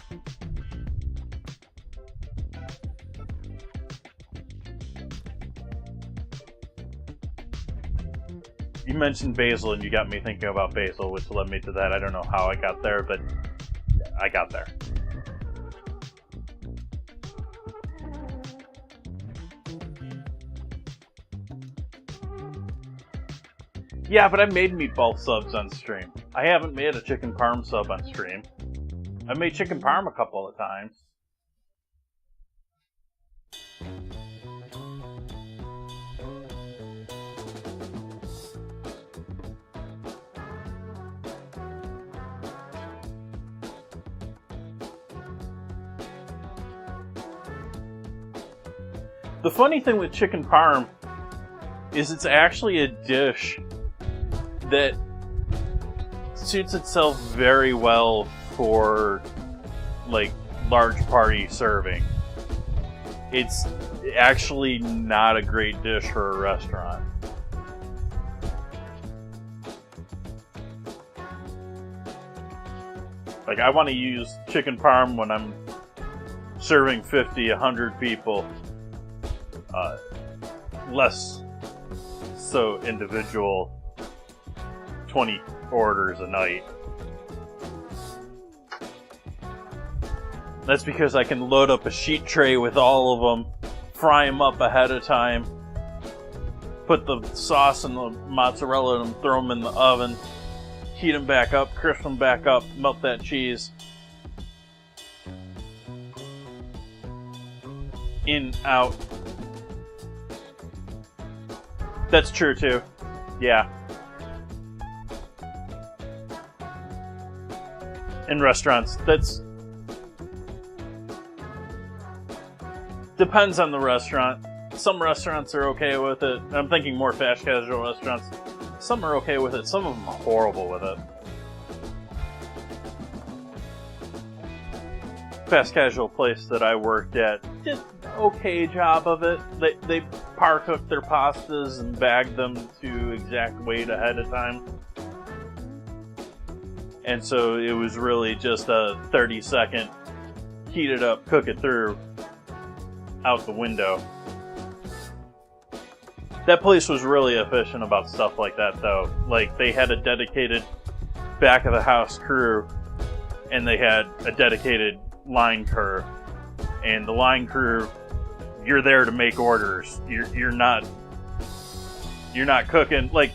A: You mentioned basil and you got me thinking about basil, which led me to that. I don't know how I got there, but I got there. Yeah, but I made meatball subs on stream. I haven't made a chicken parm sub on stream. I've made chicken parm a couple of times. The funny thing with chicken parm is it's actually a dish that suits itself very well for like large party serving. It's actually not a great dish for a restaurant. Like I want to use chicken parm when I'm serving 50, 100 people. Less so individual 20 orders a night. That's because I can load up a sheet tray with all of them, fry them up ahead of time, put the sauce and the mozzarella in them, throw them in the oven, heat them back up, crisp them back up, melt that cheese. In, out. That's true too. Yeah. In restaurants, that's... Depends on the restaurant. Some restaurants are okay with it. I'm thinking more fast casual restaurants. Some are okay with it. Some of them are horrible with it. Fast casual place that I worked at did an okay job of it. They par cooked their pastas and bagged them to exact weight ahead of time. And so it was really just a 30-second heat it up, cook it through, out the window. That place was really efficient about stuff like that, though. Like, they had a dedicated back of the house crew, and they had a dedicated line crew. And the line crew, you're there to make orders. You're not cooking. Like,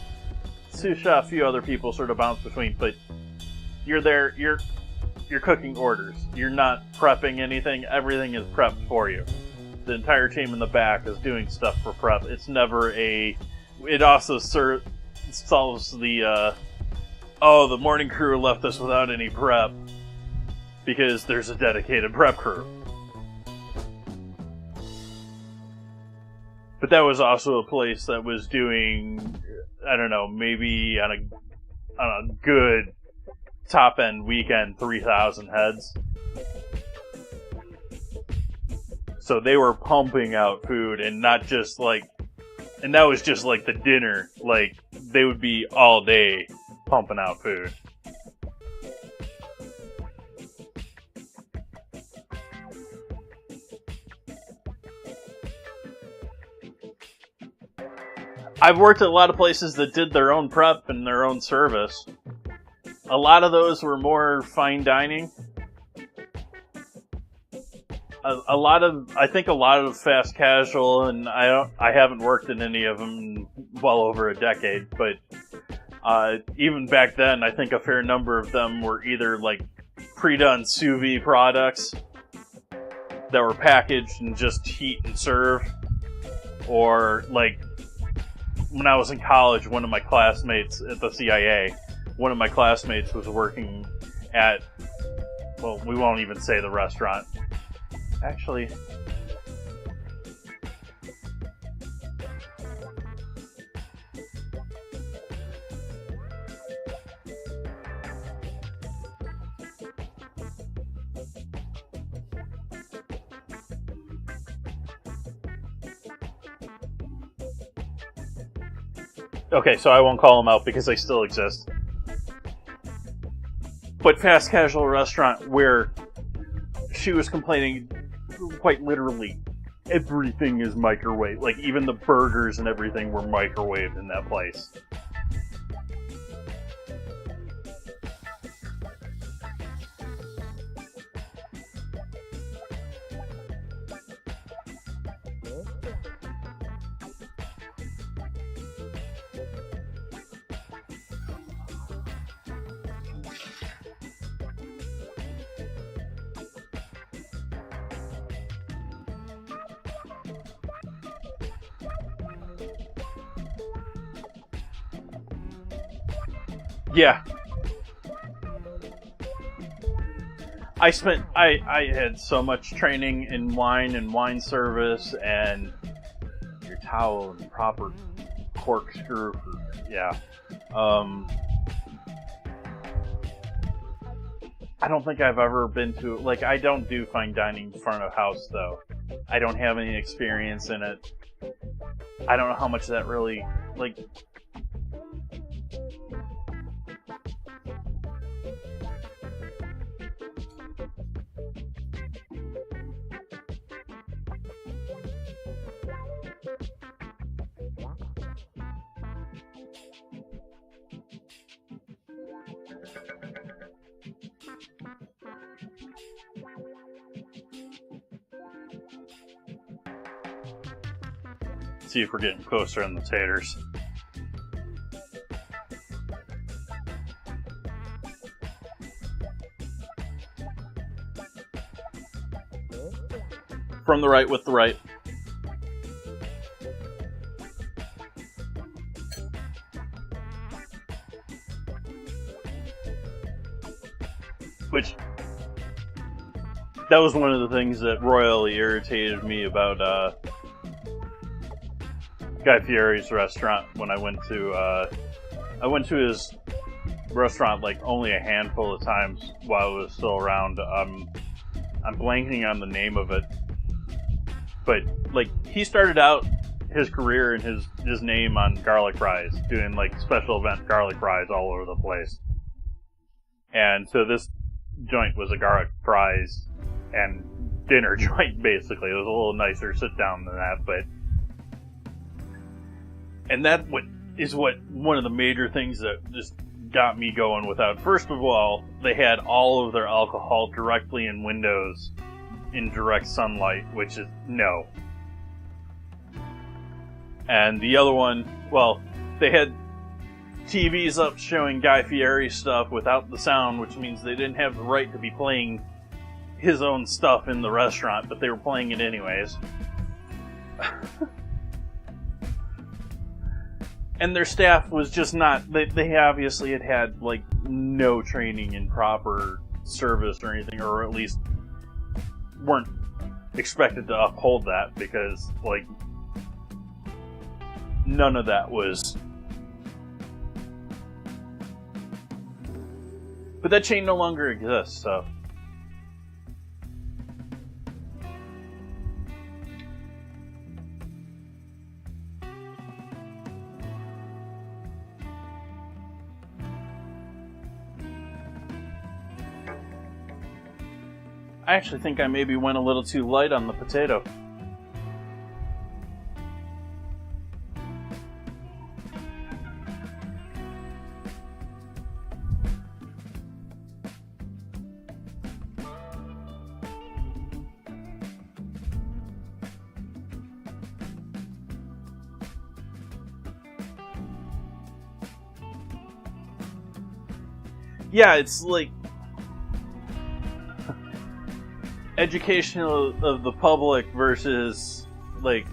A: Susha, a few other people sort of bounce between, but you're there. You're cooking orders. You're not prepping anything. Everything is prepped for you. The entire team in the back is doing stuff for prep. It's never a... It also solves the, the morning crew left us without any prep, because there's a dedicated prep crew. But that was also a place that was doing, I don't know, maybe on a good top-end weekend, 3,000 heads. So they were pumping out food, and not just like... And that was just like the dinner. Like, they would be all day pumping out food. I've worked at a lot of places that did their own prep and their own service. A lot of those were more fine dining. I think a lot of fast casual, and I haven't worked in any of them in well over a decade, but even back then, I think a fair number of them were either like pre-done sous vide products that were packaged and just heat and serve, or like when I was in college, one of my classmates at the CIA, one of my classmates was working at, well, we won't even say the restaurant. Actually, okay, so I won't call them out because they still exist. But fast casual restaurant where she was complaining, quite literally, everything is microwave. Like, even the burgers and everything were microwaved in that place. Yeah. I had so much training in wine and wine service and your towel and proper corkscrew. Yeah. I don't think I've ever been to, like, I don't do fine dining front of house, though. I don't have any experience in it. I don't know how much that really, like... See if we're getting closer on the taters. From the right with the right. Which, that was one of the things that royally irritated me about Guy Fieri's restaurant when I went to his restaurant like only a handful of times while it was still around. I'm blanking on the name of it, but like he started out his career and his name on garlic fries, doing like special event garlic fries all over the place. And so this joint was a garlic fries and dinner joint, basically. It was a little nicer sit down than that, and that is one of the major things that just got me going without. First of all, they had all of their alcohol directly in windows in direct sunlight, which is no. And the other one, well, they had TVs up showing Guy Fieri stuff without the sound, which means they didn't have the right to be playing his own stuff in the restaurant, but they were playing it anyways. And their staff was just not, they obviously had like no training in proper service or anything, or at least weren't expected to uphold that, because like none of that was. But that chain no longer exists, so. I actually think I maybe went a little too light on the potato. Yeah, it's like educational of the public versus like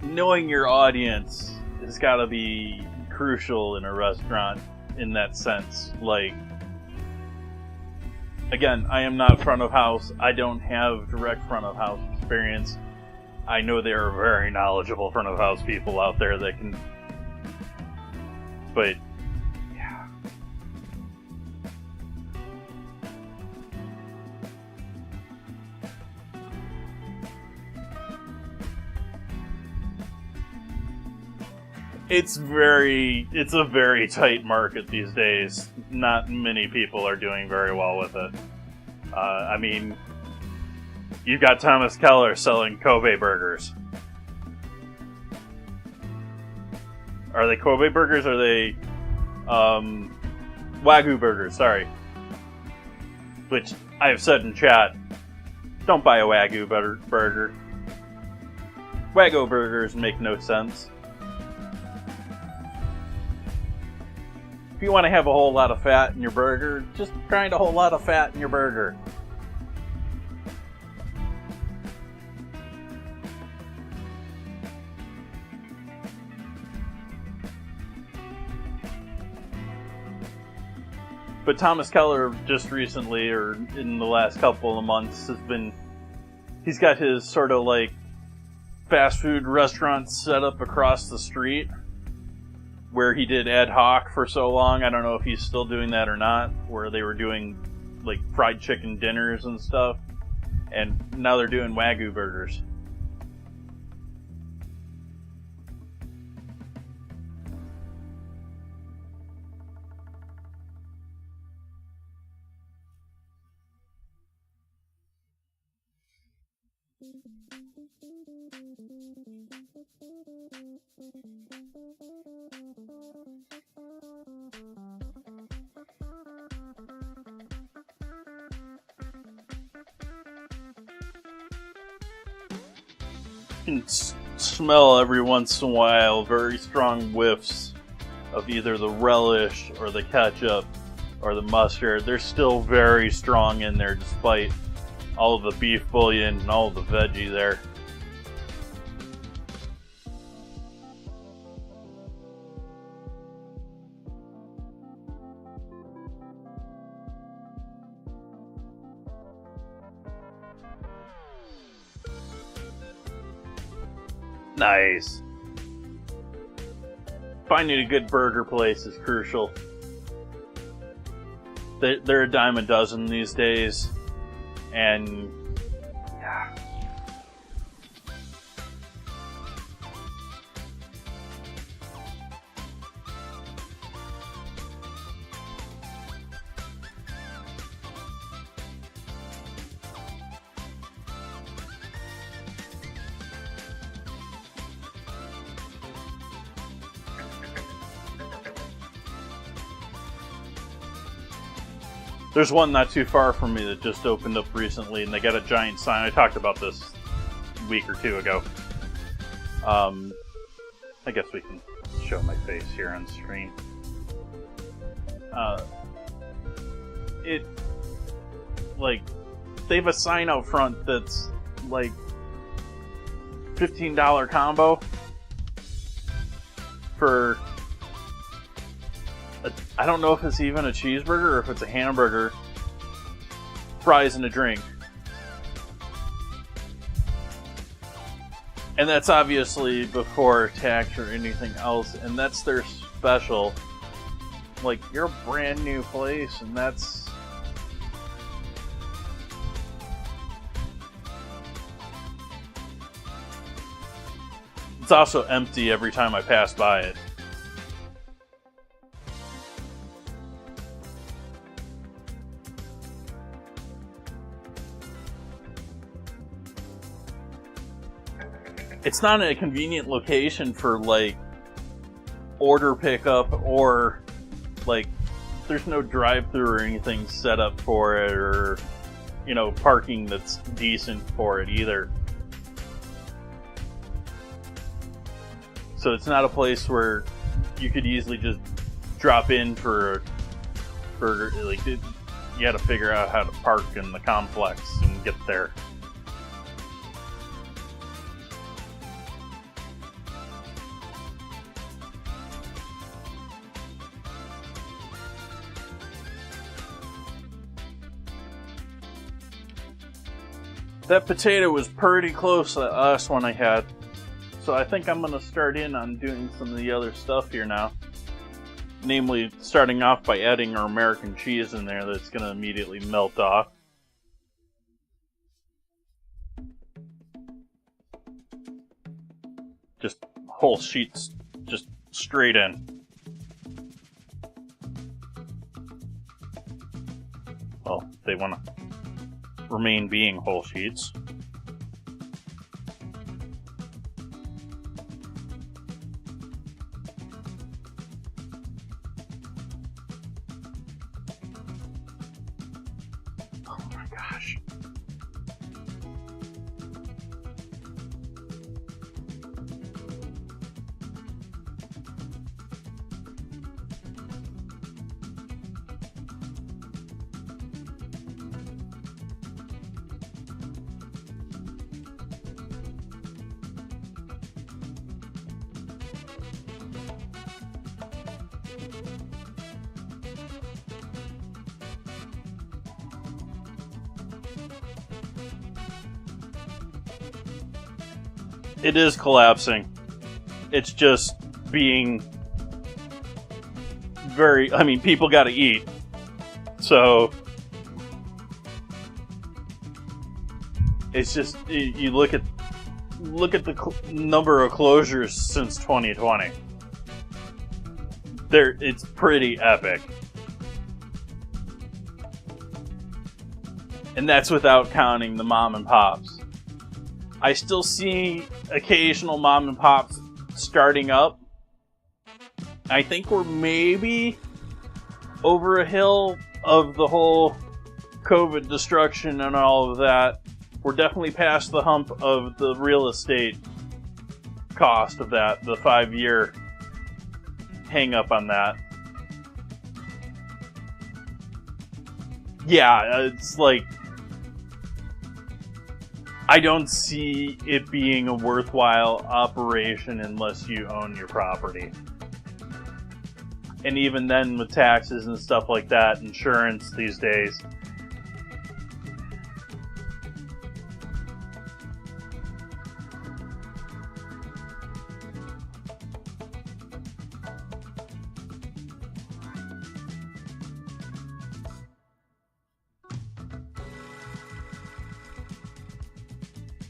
A: knowing your audience has got to be crucial in a restaurant in that sense. Like, again, I am not front of house. I don't have direct front of house experience. I know there are very knowledgeable front of house people out there that can, but it's a very tight market these days. Not many people are doing very well with it. I mean, you've got Thomas Keller selling Kobe burgers. Are they Kobe burgers? Or are they Wagyu burgers? Sorry. Which I have said in chat, don't buy a Wagyu burger. Wagyu burgers make no sense. If you want to have a whole lot of fat in your burger, just grind a whole lot of fat in your burger. But Thomas Keller just recently, or in the last couple of months, he's got his sort of like fast food restaurant set up across the street, where he did ad hoc for so long. I don't know if he's still doing that or not, where they were doing like fried chicken dinners and stuff, and now they're doing Wagyu burgers.
B: smell every once in a while very strong whiffs of either the relish or the ketchup or the mustard. They're still very strong in there despite all of the beef bouillon and all of the veggie there. Nice. Finding a good burger place is crucial. They're a dime a dozen these days, and yeah. There's one not too far from me that just opened up recently, and they got a giant sign. I talked about this a week or two ago. I guess we can show my face here on screen. They have a sign out front that's like $15 combo for I don't know if it's even a cheeseburger or if it's a hamburger, fries, and a drink. And that's obviously before tax or anything else, and that's their special. Like, you're a brand new place, and that's... It's also empty every time I pass by it. It's not a convenient location for, like, order pickup or, like, there's no drive-thru or anything set up for it or, you know, parking that's decent for it either. So it's not a place where you could easily just drop in for a burger. Like, you had to figure out how to park in the complex and get there. That potato was pretty close to the last one I had. So I think I'm going to start in on doing some of the other stuff here now. Namely, starting off by adding our American cheese in there that's going to immediately melt off. Just whole sheets, just straight in. Well, they want to remain being whole sheets. Oh my gosh. It is collapsing. It's just being very... I mean, people gotta eat. So... It's just... You look at the number of closures since 2020. It's pretty epic. And that's without counting the mom and pops. I still see occasional mom and pops starting up. I think we're maybe over a hill of the whole COVID destruction and all of that. We're definitely past the hump of the real estate cost of that, the 5-year hang up on that. Yeah, it's like, I don't see it being a worthwhile operation unless you own your property. And even then, with taxes and stuff like that, insurance these days.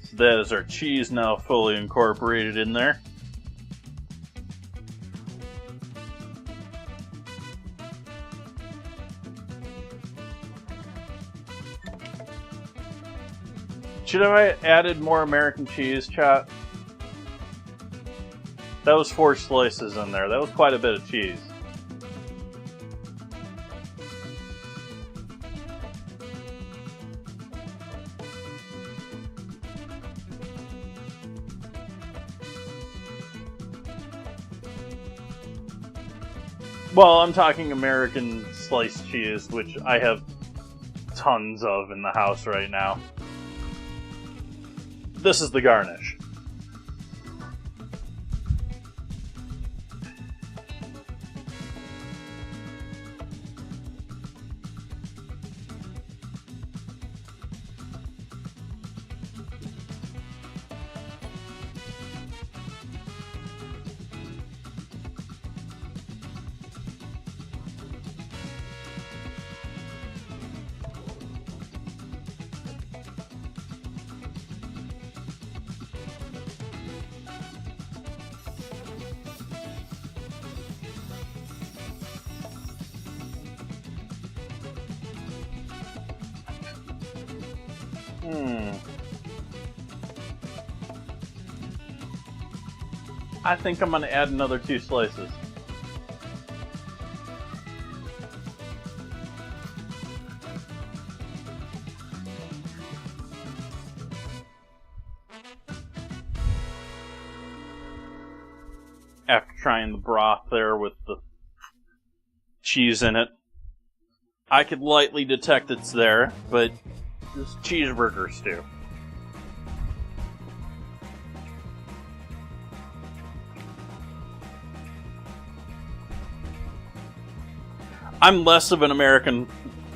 B: So that is our cheese now fully incorporated in there. Should have added more American cheese, chat? That was 4 slices in there. That was quite a bit of cheese. Well, I'm talking American sliced cheese, which I have tons of in the house right now. This is the garnish. I think I'm going to add another 2 slices. After trying the broth there with the cheese in it, I could lightly detect it's there, but this cheeseburger stew. I'm less of an American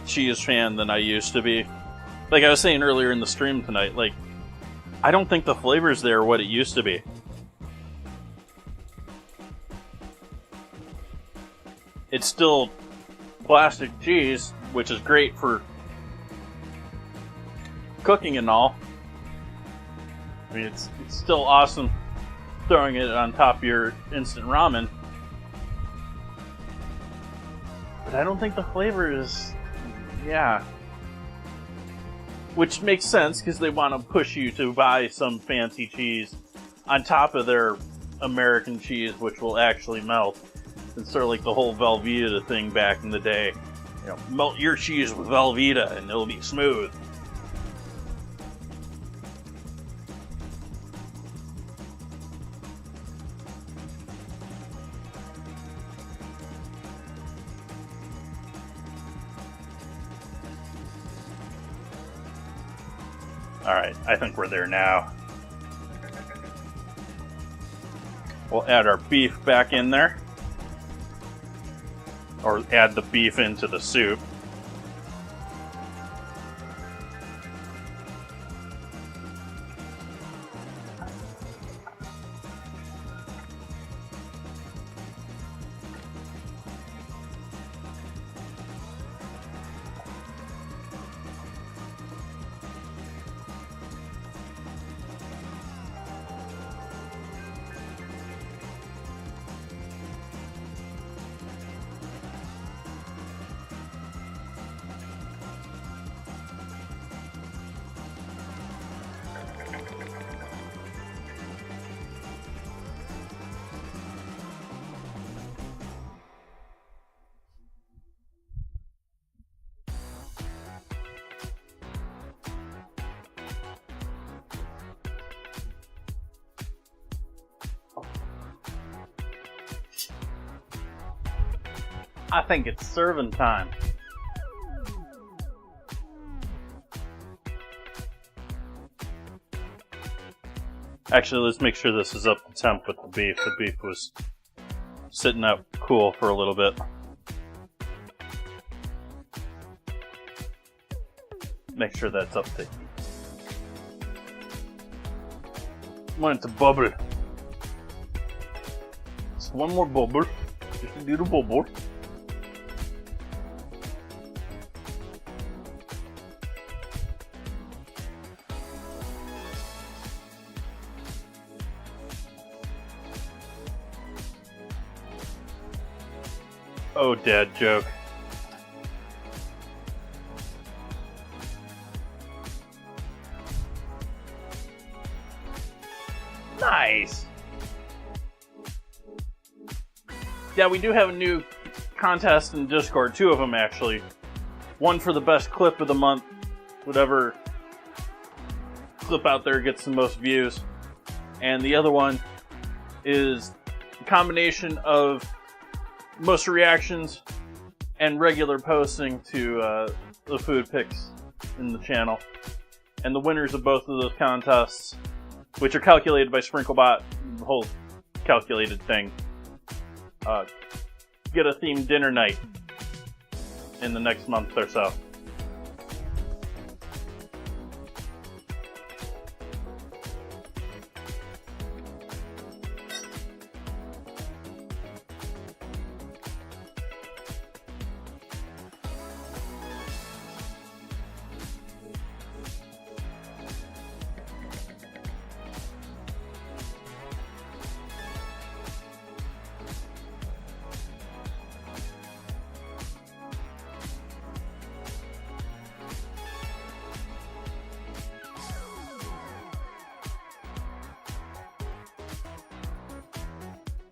B: cheese fan than I used to be. Like I was saying earlier in the stream tonight, like, I don't think the flavor's there what it used to be. It's still plastic cheese, which is great for cooking and all. I mean, it's still awesome throwing it on top of your instant ramen. But I don't think the flavor is... yeah. Which makes sense, because they want to push you to buy some fancy cheese on top of their American cheese, which will actually melt. It's sort of like the whole Velveeta thing back in the day. You know, melt your cheese with Velveeta and it'll be smooth. Alright, I think we're there now. We'll add our beef back in there. Or add the beef into the soup. I think it's serving time. Actually, let's make sure this is up to temp with the beef. The beef was sitting out cool for a little bit. Make sure that's up to heat. Want it to bubble. Just one more bubble. Just a little bubble. Oh, dad joke. Nice. Yeah, we do have a new contest in Discord. 2 of them, actually. One for the best clip of the month. Whatever clip out there gets the most views. And the other one is a combination of most reactions and regular posting to the food pics in the channel. And the winners of both of those contests, which are calculated by SprinkleBot, the whole calculated thing, get a themed dinner night in the next month or so.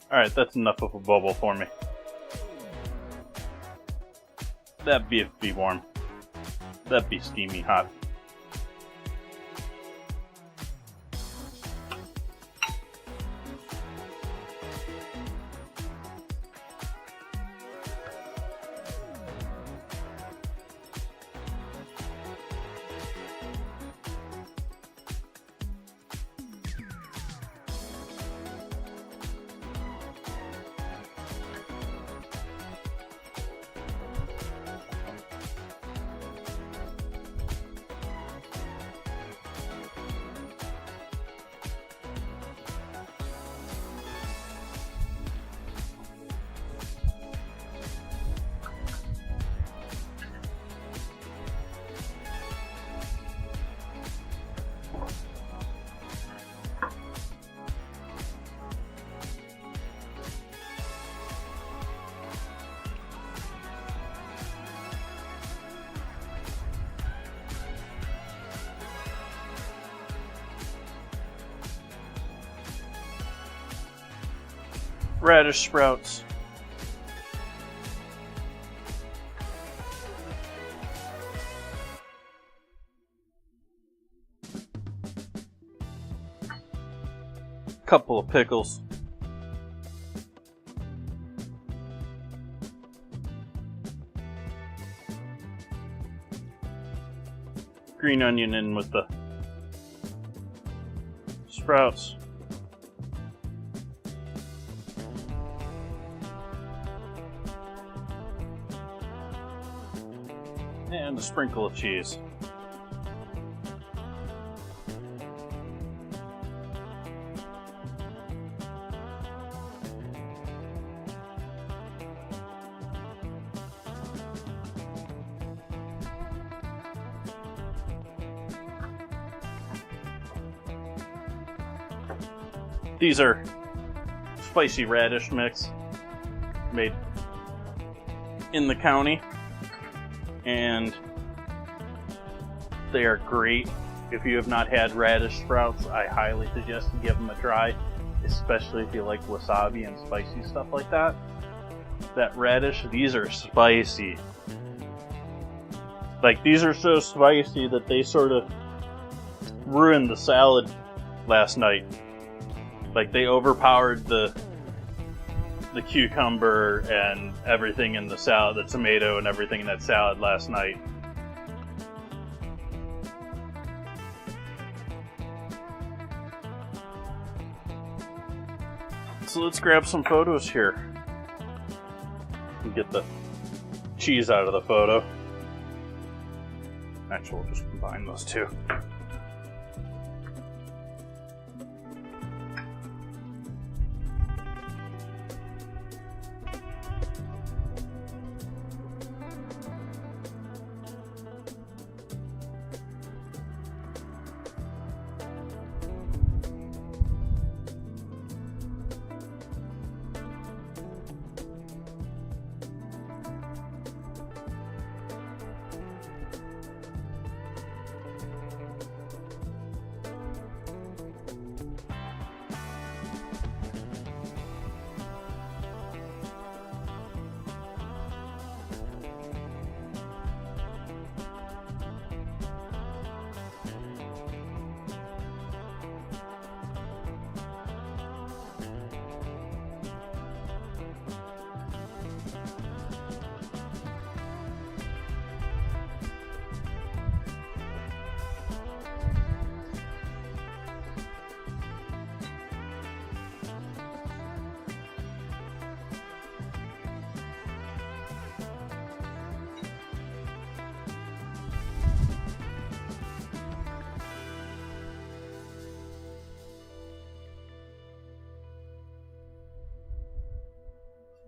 B: Alright, that's enough of a bubble for me. That beef be warm. That be steamy hot. Radish sprouts. Couple of pickles. Green onion in with the sprouts. And a sprinkle of cheese. These are spicy radish mix made in the county, and they are great. If you have not had radish sprouts, I highly suggest you give them a try, especially if you like wasabi and spicy stuff like that. That radish, these are spicy. Like, these are so spicy that they sort of ruined the salad last night. Like, they overpowered the the cucumber and everything in the salad, the tomato and everything in that salad last night. So let's grab some photos here. And get the cheese out of the photo. Actually, we'll just combine those two.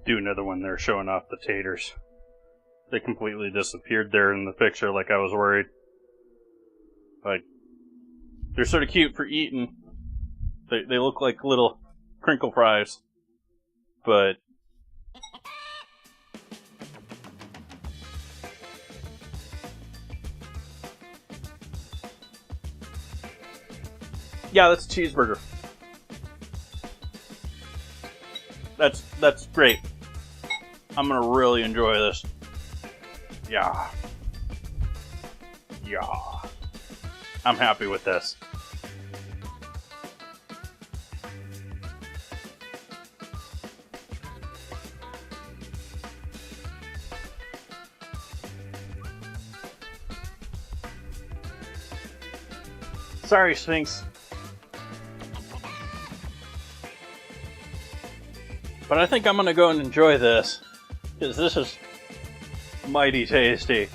B: Do another one there showing off the taters. They completely disappeared there in the picture like I was worried. Like, they're sort of cute for eating. They look like little crinkle fries. But yeah, that's a cheeseburger. That's great. I'm gonna really enjoy this. Yeah. Yeah. I'm happy with this. Sorry, Sphinx. But I think I'm gonna go and enjoy this, because this is mighty tasty.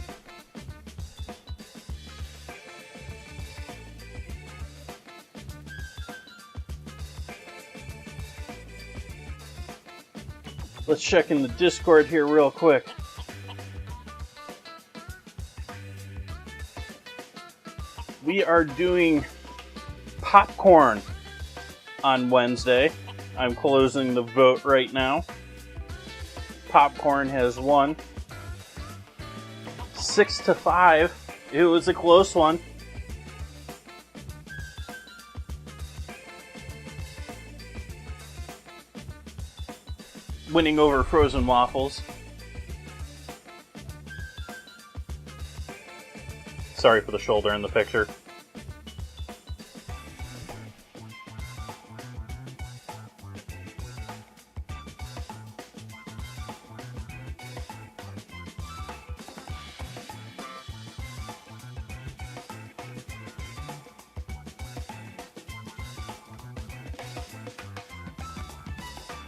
B: Let's check in the Discord here real quick. We are doing popcorn on Wednesday. I'm closing the vote right now. Popcorn has won 6-5. It was a close one. Winning over frozen waffles. Sorry for the shoulder in the picture.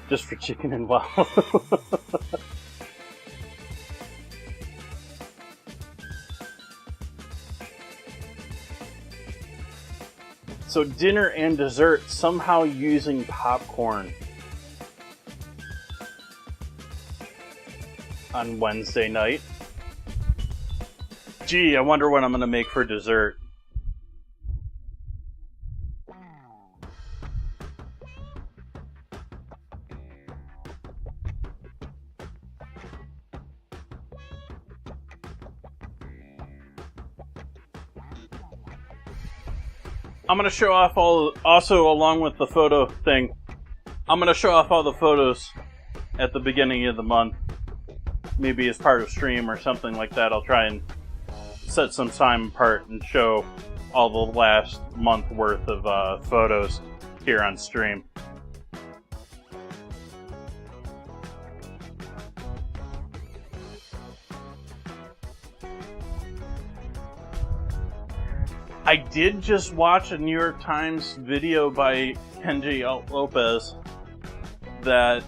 B: Just for chicken and waffle. So dinner and dessert somehow using popcorn on Wednesday night. Gee, I wonder what I'm gonna make for dessert. I'm going to show off also along with the photo thing, I'm going to show off all the photos at the beginning of the month. Maybe as part of stream or something like that. I'll try and set some time apart and show all the last month worth of photos here on stream. I did just watch a New York Times video by Kenji Lopez that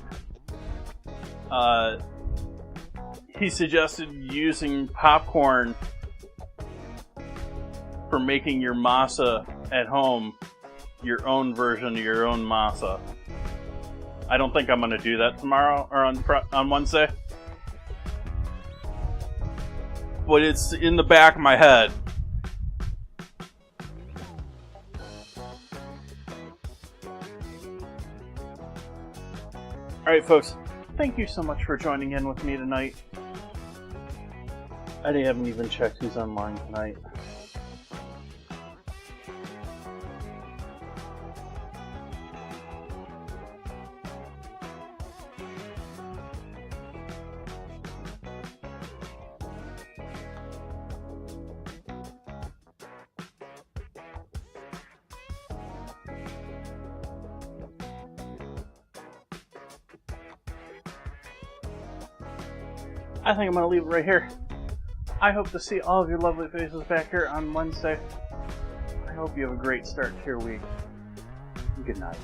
B: he suggested using popcorn for making your masa at home, your own version of your own masa. I don't think I'm going to do that tomorrow or on Wednesday. But it's in the back of my head. Alright, folks. Thank you so much for joining in with me tonight. I haven't even checked who's online tonight. I think I'm going to leave it right here. I hope to see all of your lovely faces back here on Wednesday. I hope you have a great start to your week. Good night.